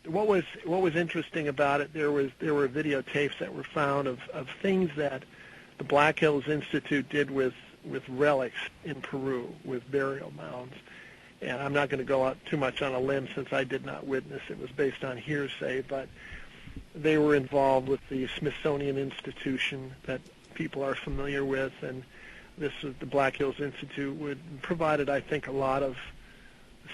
Speaker 8: what was interesting about it, there were videotapes that were found of things that the Black Hills Institute did with relics in Peru, with burial mounds. And I'm not going to go out too much on a limb since I did not witness. It was based on hearsay, but they were involved with the Smithsonian Institution that people are familiar with, and the Black Hills Institute provided, I think, a lot of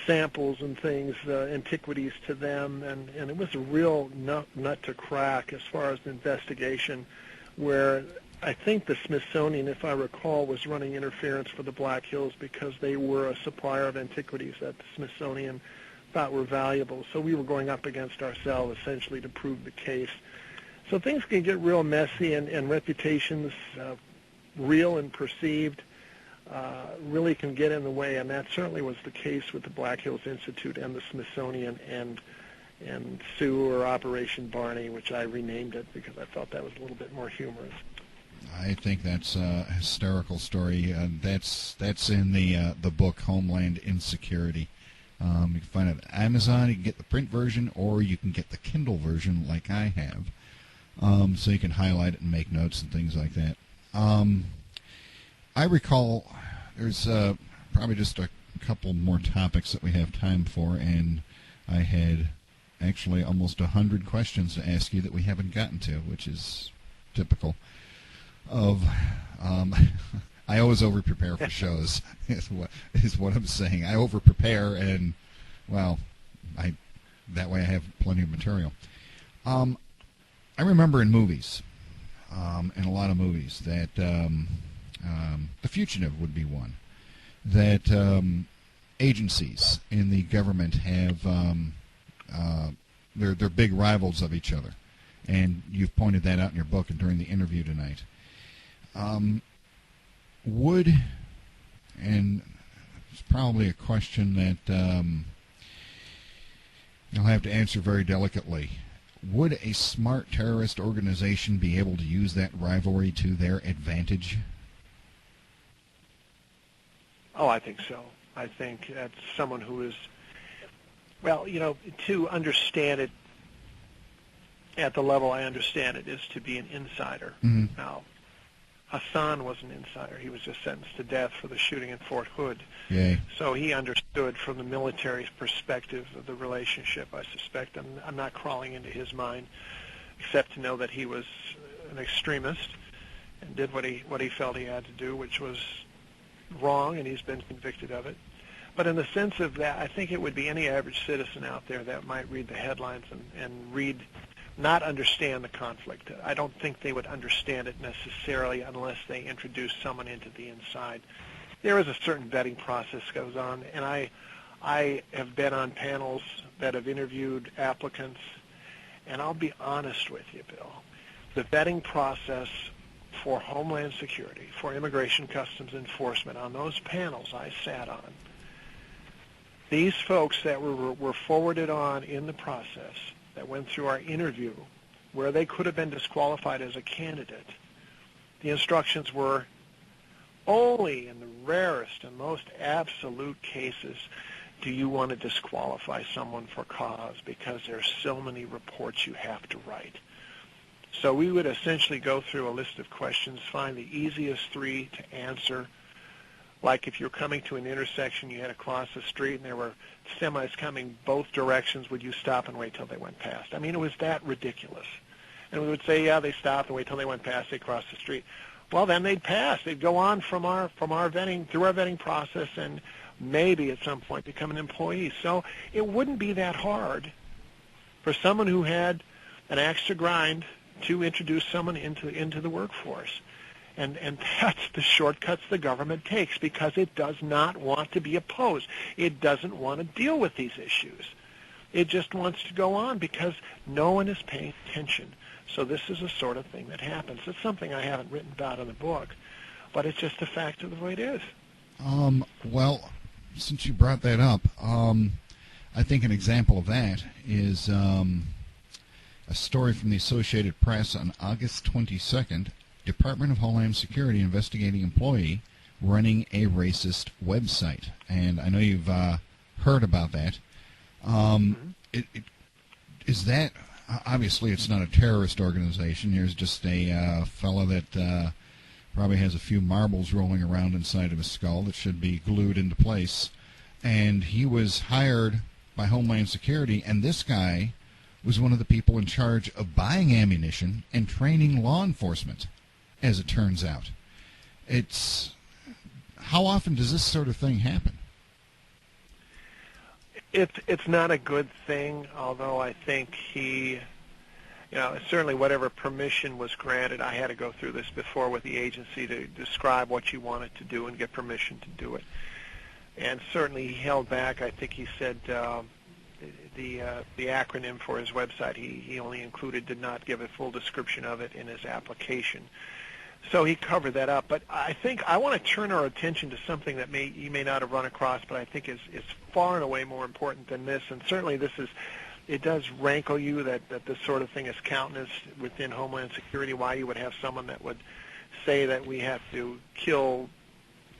Speaker 8: samples and things, antiquities to them, and it was a real nut to crack as far as the investigation, where I think the Smithsonian, if I recall, was running interference for the Black Hills because they were a supplier of antiquities that the Smithsonian thought were valuable. So we were going up against ourselves essentially to prove the case. So things can get real messy, and reputations, real and perceived, really can get in the way, and that certainly was the case with the Black Hills Institute and the Smithsonian and Sue, or Operation Barney, which I renamed it because I felt that was a little bit more humorous.
Speaker 1: I think that's a hysterical story. That's in the book Homeland Insecurity. You can find it on Amazon. You can get the print version, or you can get the Kindle version like I have. So you can highlight it and make notes and things like that. I recall there's probably just a couple more topics that we have time for, and I had actually almost 100 questions to ask you that we haven't gotten to, which is typical of I always over-prepare for shows, is what I'm saying. I over-prepare, and, well, that way I have plenty of material. I remember in movies, in a lot of movies, that The Fugitive would be one, that agencies in the government have, they're big rivals of each other. And you've pointed that out in your book and during the interview tonight. And it's probably a question that you'll have to answer very delicately, would a smart terrorist organization be able to use that rivalry to their advantage?
Speaker 8: Oh, I think so. I think that's someone who is, well, to understand it at the level I understand it is to be an insider.
Speaker 1: Mm-hmm.
Speaker 8: Now, Hassan was an insider. He was just sentenced to death for the shooting in Fort Hood.
Speaker 1: Yay.
Speaker 8: So he understood from the military's perspective of the relationship, I suspect. I'm not crawling into his mind, except to know that he was an extremist and did what he felt he had to do, which was wrong, and he's been convicted of it. But in the sense of that, I think it would be any average citizen out there that might read the headlines and not understand the conflict. I don't think they would understand it necessarily unless they introduce someone into the inside. There is a certain vetting process goes on, and I have been on panels that have interviewed applicants, and I'll be honest with you, Bill. The vetting process for Homeland Security, for Immigration Customs Enforcement, on those panels I sat on, these folks that were forwarded on in the process, that went through our interview, where they could have been disqualified as a candidate, the instructions were only in the rarest and most absolute cases do you want to disqualify someone for cause because there's so many reports you have to write. So we would essentially go through a list of questions, find the easiest 3 to answer. Like if you're coming to an intersection, you had to cross the street and there were semis coming both directions, would you stop and wait till they went past? I mean, it was that ridiculous. And we would say, yeah, they stopped and wait till they went past, they crossed the street. Well, then they'd pass. They'd go on from our vetting, through our vetting process, and maybe at some point become an employee. So it wouldn't be that hard for someone who had an axe to grind to introduce someone into the workforce. And that's the shortcuts the government takes because it does not want to be opposed. It doesn't want to deal with these issues. It just wants to go on because no one is paying attention. So this is the sort of thing that happens. It's something I haven't written about in the book, but it's just a fact of the way it is.
Speaker 1: Well, since you brought that up, I think an example of that is a story from the Associated Press on August 22nd, Department of Homeland Security investigating employee running a racist website. And I know you've heard about that. Is that, obviously it's not a terrorist organization. Here's just a fellow that probably has a few marbles rolling around inside of his skull that should be glued into place. And he was hired by Homeland Security, and this guy was one of the people in charge of buying ammunition and training law enforcement, as it turns out. How often does this sort of thing happen?
Speaker 8: It's not a good thing, although I think certainly whatever permission was granted, I had to go through this before with the agency to describe what you wanted to do and get permission to do it. And certainly he held back. I think he said the acronym for his website he only included, did not give a full description of it in his application. So he covered that up. But I think I want to turn our attention to something that you may not have run across, but I think is far and away more important than this. And certainly it does rankle you that this sort of thing is countenanced within Homeland Security, why you would have someone that would say that we have to kill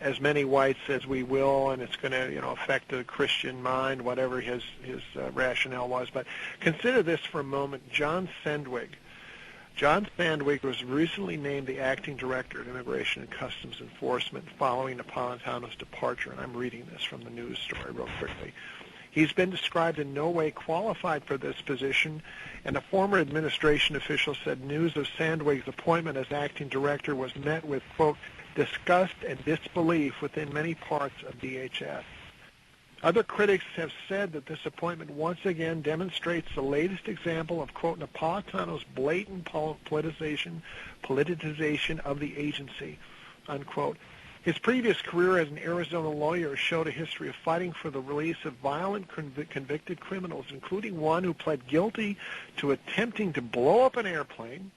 Speaker 8: as many whites as we will, and it's going to affect the Christian mind, whatever his rationale was. But consider this for a moment. John Sandwig was recently named the acting director of Immigration and Customs Enforcement following Napolitano's departure, and I'm reading this from the news story real quickly. He's been described in no way qualified for this position, and a former administration official said news of Sandwig's appointment as acting director was met with, quote, disgust and disbelief within many parts of DHS. Other critics have said that this appointment once again demonstrates the latest example of, quote, Napolitano's blatant politicization of the agency, unquote. His previous career as an Arizona lawyer showed a history of fighting for the release of violent convicted criminals, including one who pled guilty to attempting to blow up an airplane,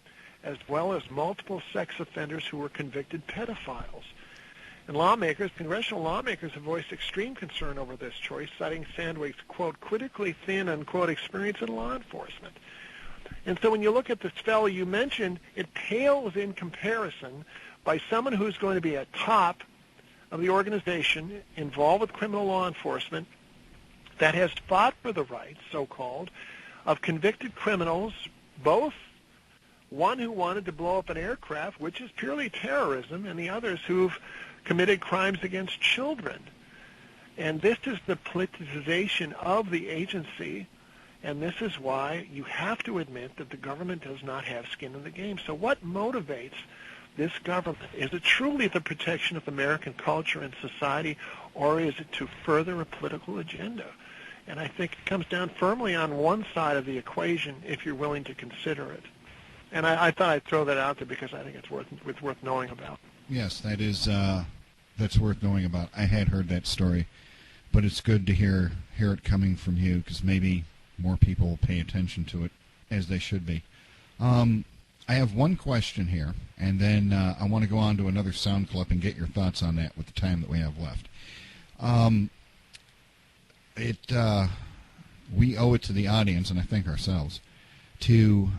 Speaker 8: as well as multiple sex offenders who were convicted pedophiles. And congressional lawmakers have voiced extreme concern over this choice, citing Sandwig's, quote, critically thin, unquote, experience in law enforcement. And so when you look at this fellow you mentioned, it pales in comparison by someone who's going to be at top of the organization involved with criminal law enforcement that has fought for the rights, so-called, of convicted criminals, both one who wanted to blow up an aircraft, which is purely terrorism, and the others who've committed crimes against children. And this is the politicization of the agency, and this is why you have to admit that the government does not have skin in the game. So what motivates this government? Is it truly the protection of American culture and society, or is it to further a political agenda? And I think it comes down firmly on one side of the equation if you're willing to consider it. And I thought I'd throw that out there because I think it's worth knowing about.
Speaker 1: Yes, that's worth knowing about. I had heard that story, but it's good to hear it coming from you because maybe more people will pay attention to it as they should be. I have one question here, and then I want to go on to another sound clip and get your thoughts on that with the time that we have left. We owe it to the audience, and I think ourselves, to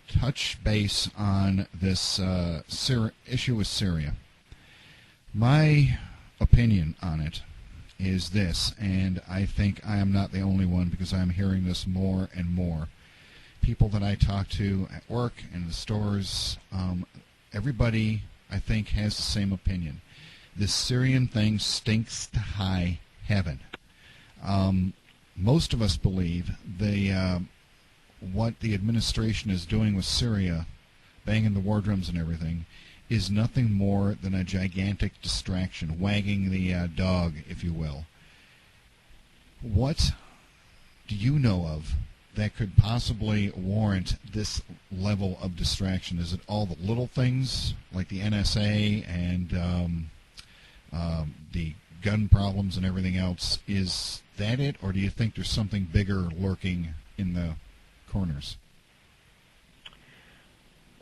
Speaker 1: touch base on this issue with Syria. My opinion on it is this, and I think I am not the only one because I'm hearing this more and more. People that I talk to at work and the stores, everybody, I think, has the same opinion. This Syrian thing stinks to high heaven. Most of us believe what the administration is doing with Syria, banging the war drums and everything, is nothing more than a gigantic distraction, wagging the dog, if you will. What do you know of that could possibly warrant this level of distraction? Is it all the little things, like the NSA and the gun problems and everything else? Is that it, or do you think there's something bigger lurking in the corners?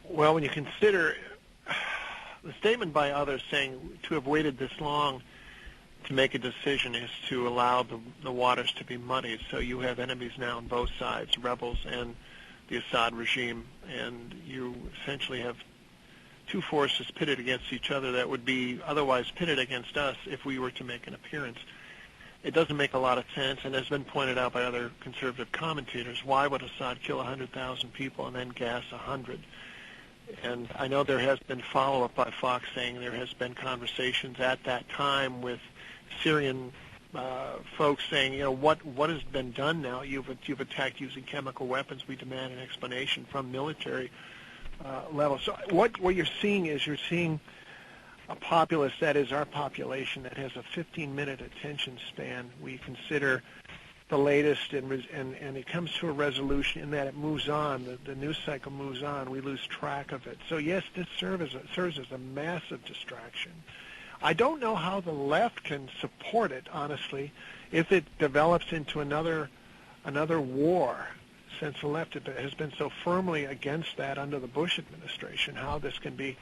Speaker 8: Well, when you consider the statement by others saying to have waited this long to make a decision is to allow the waters to be muddied. So you have enemies now on both sides, rebels and the Assad regime, and you essentially have two forces pitted against each other that would be otherwise pitted against us if we were to make an appearance. It doesn't make a lot of sense, and has been pointed out by other conservative commentators. Why would Assad kill 100,000 people and then gas 100? And I know there has been follow-up by Fox saying there has been conversations at that time with Syrian folks saying, what has been done now? You've attacked using chemical weapons. We demand an explanation from military level. So what you're seeing is a populace that is our population that has a 15-minute attention span. We consider the latest, and it comes to a resolution in that it moves on. The news cycle moves on. We lose track of it. So yes, this serves as a massive distraction. I don't know how the left can support it, honestly, if it develops into another war, since the left has been so firmly against that under the Bush administration, how this can be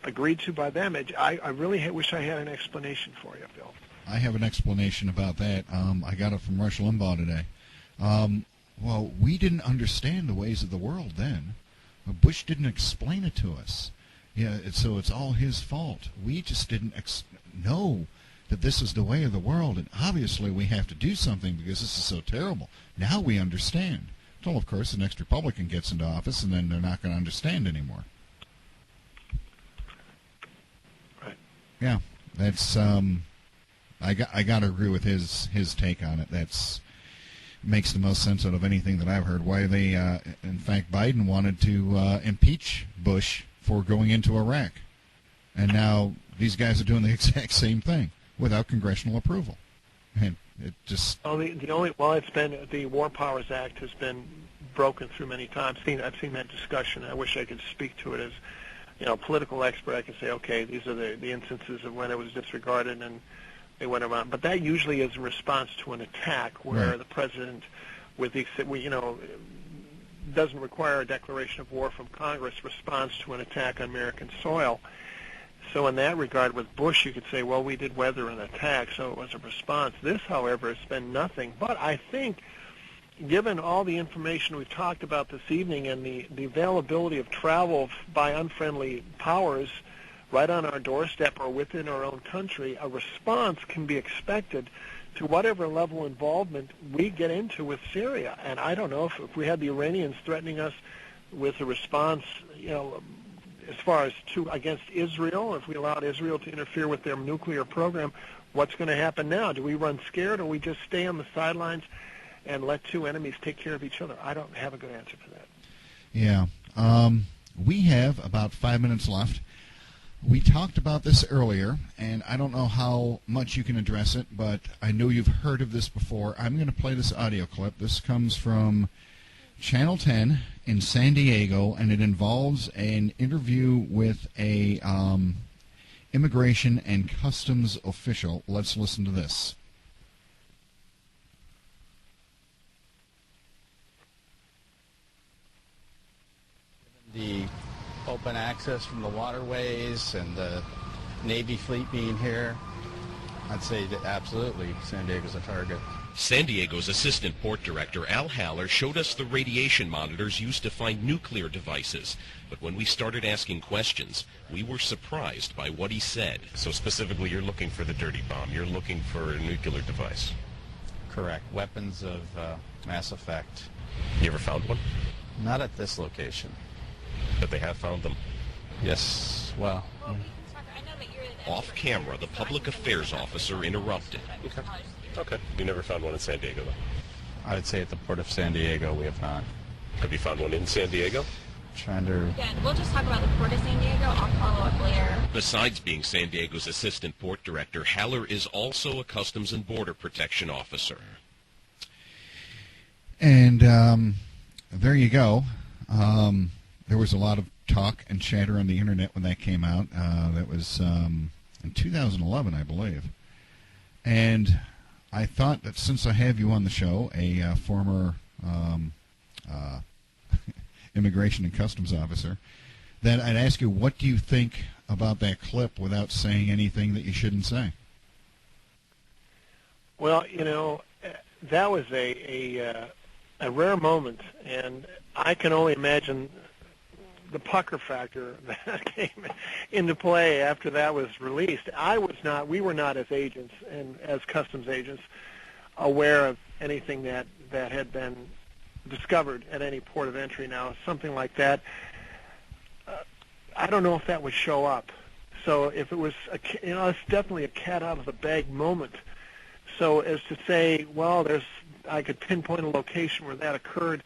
Speaker 8: agreed to by them. I really wish I had an explanation for you, Bill.
Speaker 1: I have an explanation about that. I got it from Rush Limbaugh today. Well, we didn't understand the ways of the world then. Bush didn't explain it to us. Yeah, so it's all his fault. We just didn't know that this is the way of the world, and obviously we have to do something because this is so terrible. Now we understand. Until, of course, the next Republican gets into office, and then they're not going to understand anymore.
Speaker 8: Right.
Speaker 1: Yeah, that's I got to agree with his take on it. That's makes the most sense out of anything that I've heard. Why they, in fact, Biden wanted to impeach Bush for going into Iraq, and now these guys are doing the exact same thing without congressional approval. And it just...
Speaker 8: It's been, the War Powers Act has been broken through many times. I've seen that discussion. I wish I could speak to it as, political expert. I can say, okay, these are the instances of when it was disregarded and they went around. But that usually is in response to an attack where the president, doesn't require a declaration of war from Congress, responds to an attack on American soil. So in that regard, with Bush, you could say, well, we did weather an attack, so it was a response. This, however, has been nothing. But I think, given all the information we've talked about this evening and the availability of travel by unfriendly powers right on our doorstep or within our own country, a response can be expected to whatever level of involvement we get into with Syria. And I don't know if we had the Iranians threatening us with a response, as far as against Israel, if we allowed Israel to interfere with their nuclear program, what's going to happen now? Do we run scared, or we just stay on the sidelines and let two enemies take care of each other? I don't have a good answer for that.
Speaker 1: Yeah. We have about 5 minutes left. We talked about this earlier, and I don't know how much you can address it, but I know you've heard of this before. I'm going to play this audio clip. This comes from Channel 10 in San Diego, and it involves an interview with a immigration and customs official. Let's listen to this.
Speaker 14: The open access from the waterways and the Navy fleet being here, I'd say that absolutely San Diego's a target.
Speaker 15: San Diego's Assistant Port Director Al Haller showed us the radiation monitors used to find nuclear devices. But when we started asking questions, we were surprised by what he said.
Speaker 16: So specifically, you're looking for the dirty bomb. You're looking for a nuclear device.
Speaker 14: Correct. Weapons of mass effect.
Speaker 16: You ever found one?
Speaker 14: Not at this location.
Speaker 16: But they have found them?
Speaker 14: Yes. Well...
Speaker 15: Off camera, the public affairs officer interrupted.
Speaker 16: Okay. You never found one in San Diego, though?
Speaker 14: I'd say at the Port of San Diego we have not.
Speaker 16: Have you found one in San Diego?
Speaker 14: Trying to...
Speaker 17: Yeah, we'll just talk about the Port of San Diego. I'll follow up later.
Speaker 15: Besides being San Diego's Assistant Port Director, Haller is also a Customs and Border Protection Officer.
Speaker 1: And there you go. There was a lot of talk and chatter on the internet when that came out. That was in 2011, I believe. And I thought that since I have you on the show, a former immigration and customs officer, that I'd ask you, what do you think about that clip without saying anything that you shouldn't say?
Speaker 8: Well, that was a rare moment, and I can only imagine the pucker factor that came into play after that was released. We were not as agents and as customs agents aware of anything that had been discovered at any port of entry. Now, something like that, I don't know if that would show up. So if it was, it's definitely a cat out of the bag moment. So as to say, well, I could pinpoint a location where that occurred,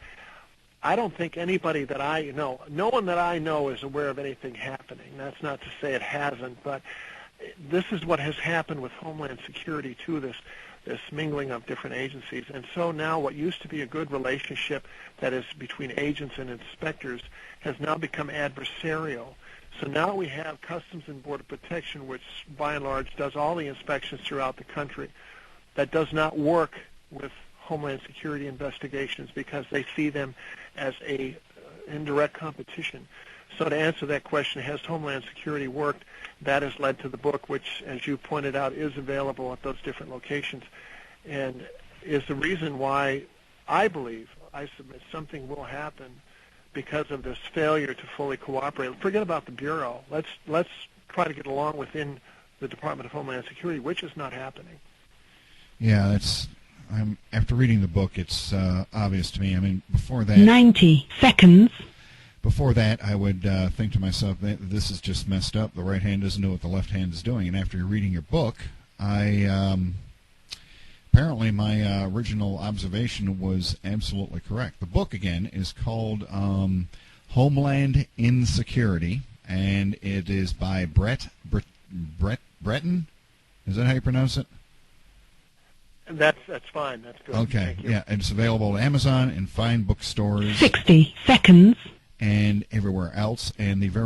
Speaker 8: I don't think anybody that I know, no one that I know is aware of anything happening. That's not to say it hasn't, but this is what has happened with Homeland Security too, this mingling of different agencies. And so now what used to be a good relationship that is between agents and inspectors has now become adversarial. So now we have Customs and Border Protection, which by and large does all the inspections throughout the country, that does not work with Homeland Security investigations because they see them as a indirect competition. So to answer that question, has Homeland Security worked? That has led to the book, which, as you pointed out, is available at those different locations, and is the reason why I believe, I submit, something will happen because of this failure to fully cooperate. Forget about the Bureau. Let's try to get along within the Department of Homeland Security, which is not happening.
Speaker 1: Yeah, after reading the book, it's obvious to me. I mean, before that...
Speaker 2: 90 seconds.
Speaker 1: Before that, I would think to myself, this is just messed up. The right hand doesn't know what the left hand is doing. And after reading your book, apparently my original observation was absolutely correct. The book, again, is called Homeland Insecurity, and it is by Brett Brett Braaten. Is that how you pronounce it?
Speaker 8: That's fine. That's good.
Speaker 1: Okay.
Speaker 8: Thank you.
Speaker 1: Yeah, and it's available at Amazon and fine bookstores.
Speaker 2: 60 seconds.
Speaker 1: And everywhere else. And the very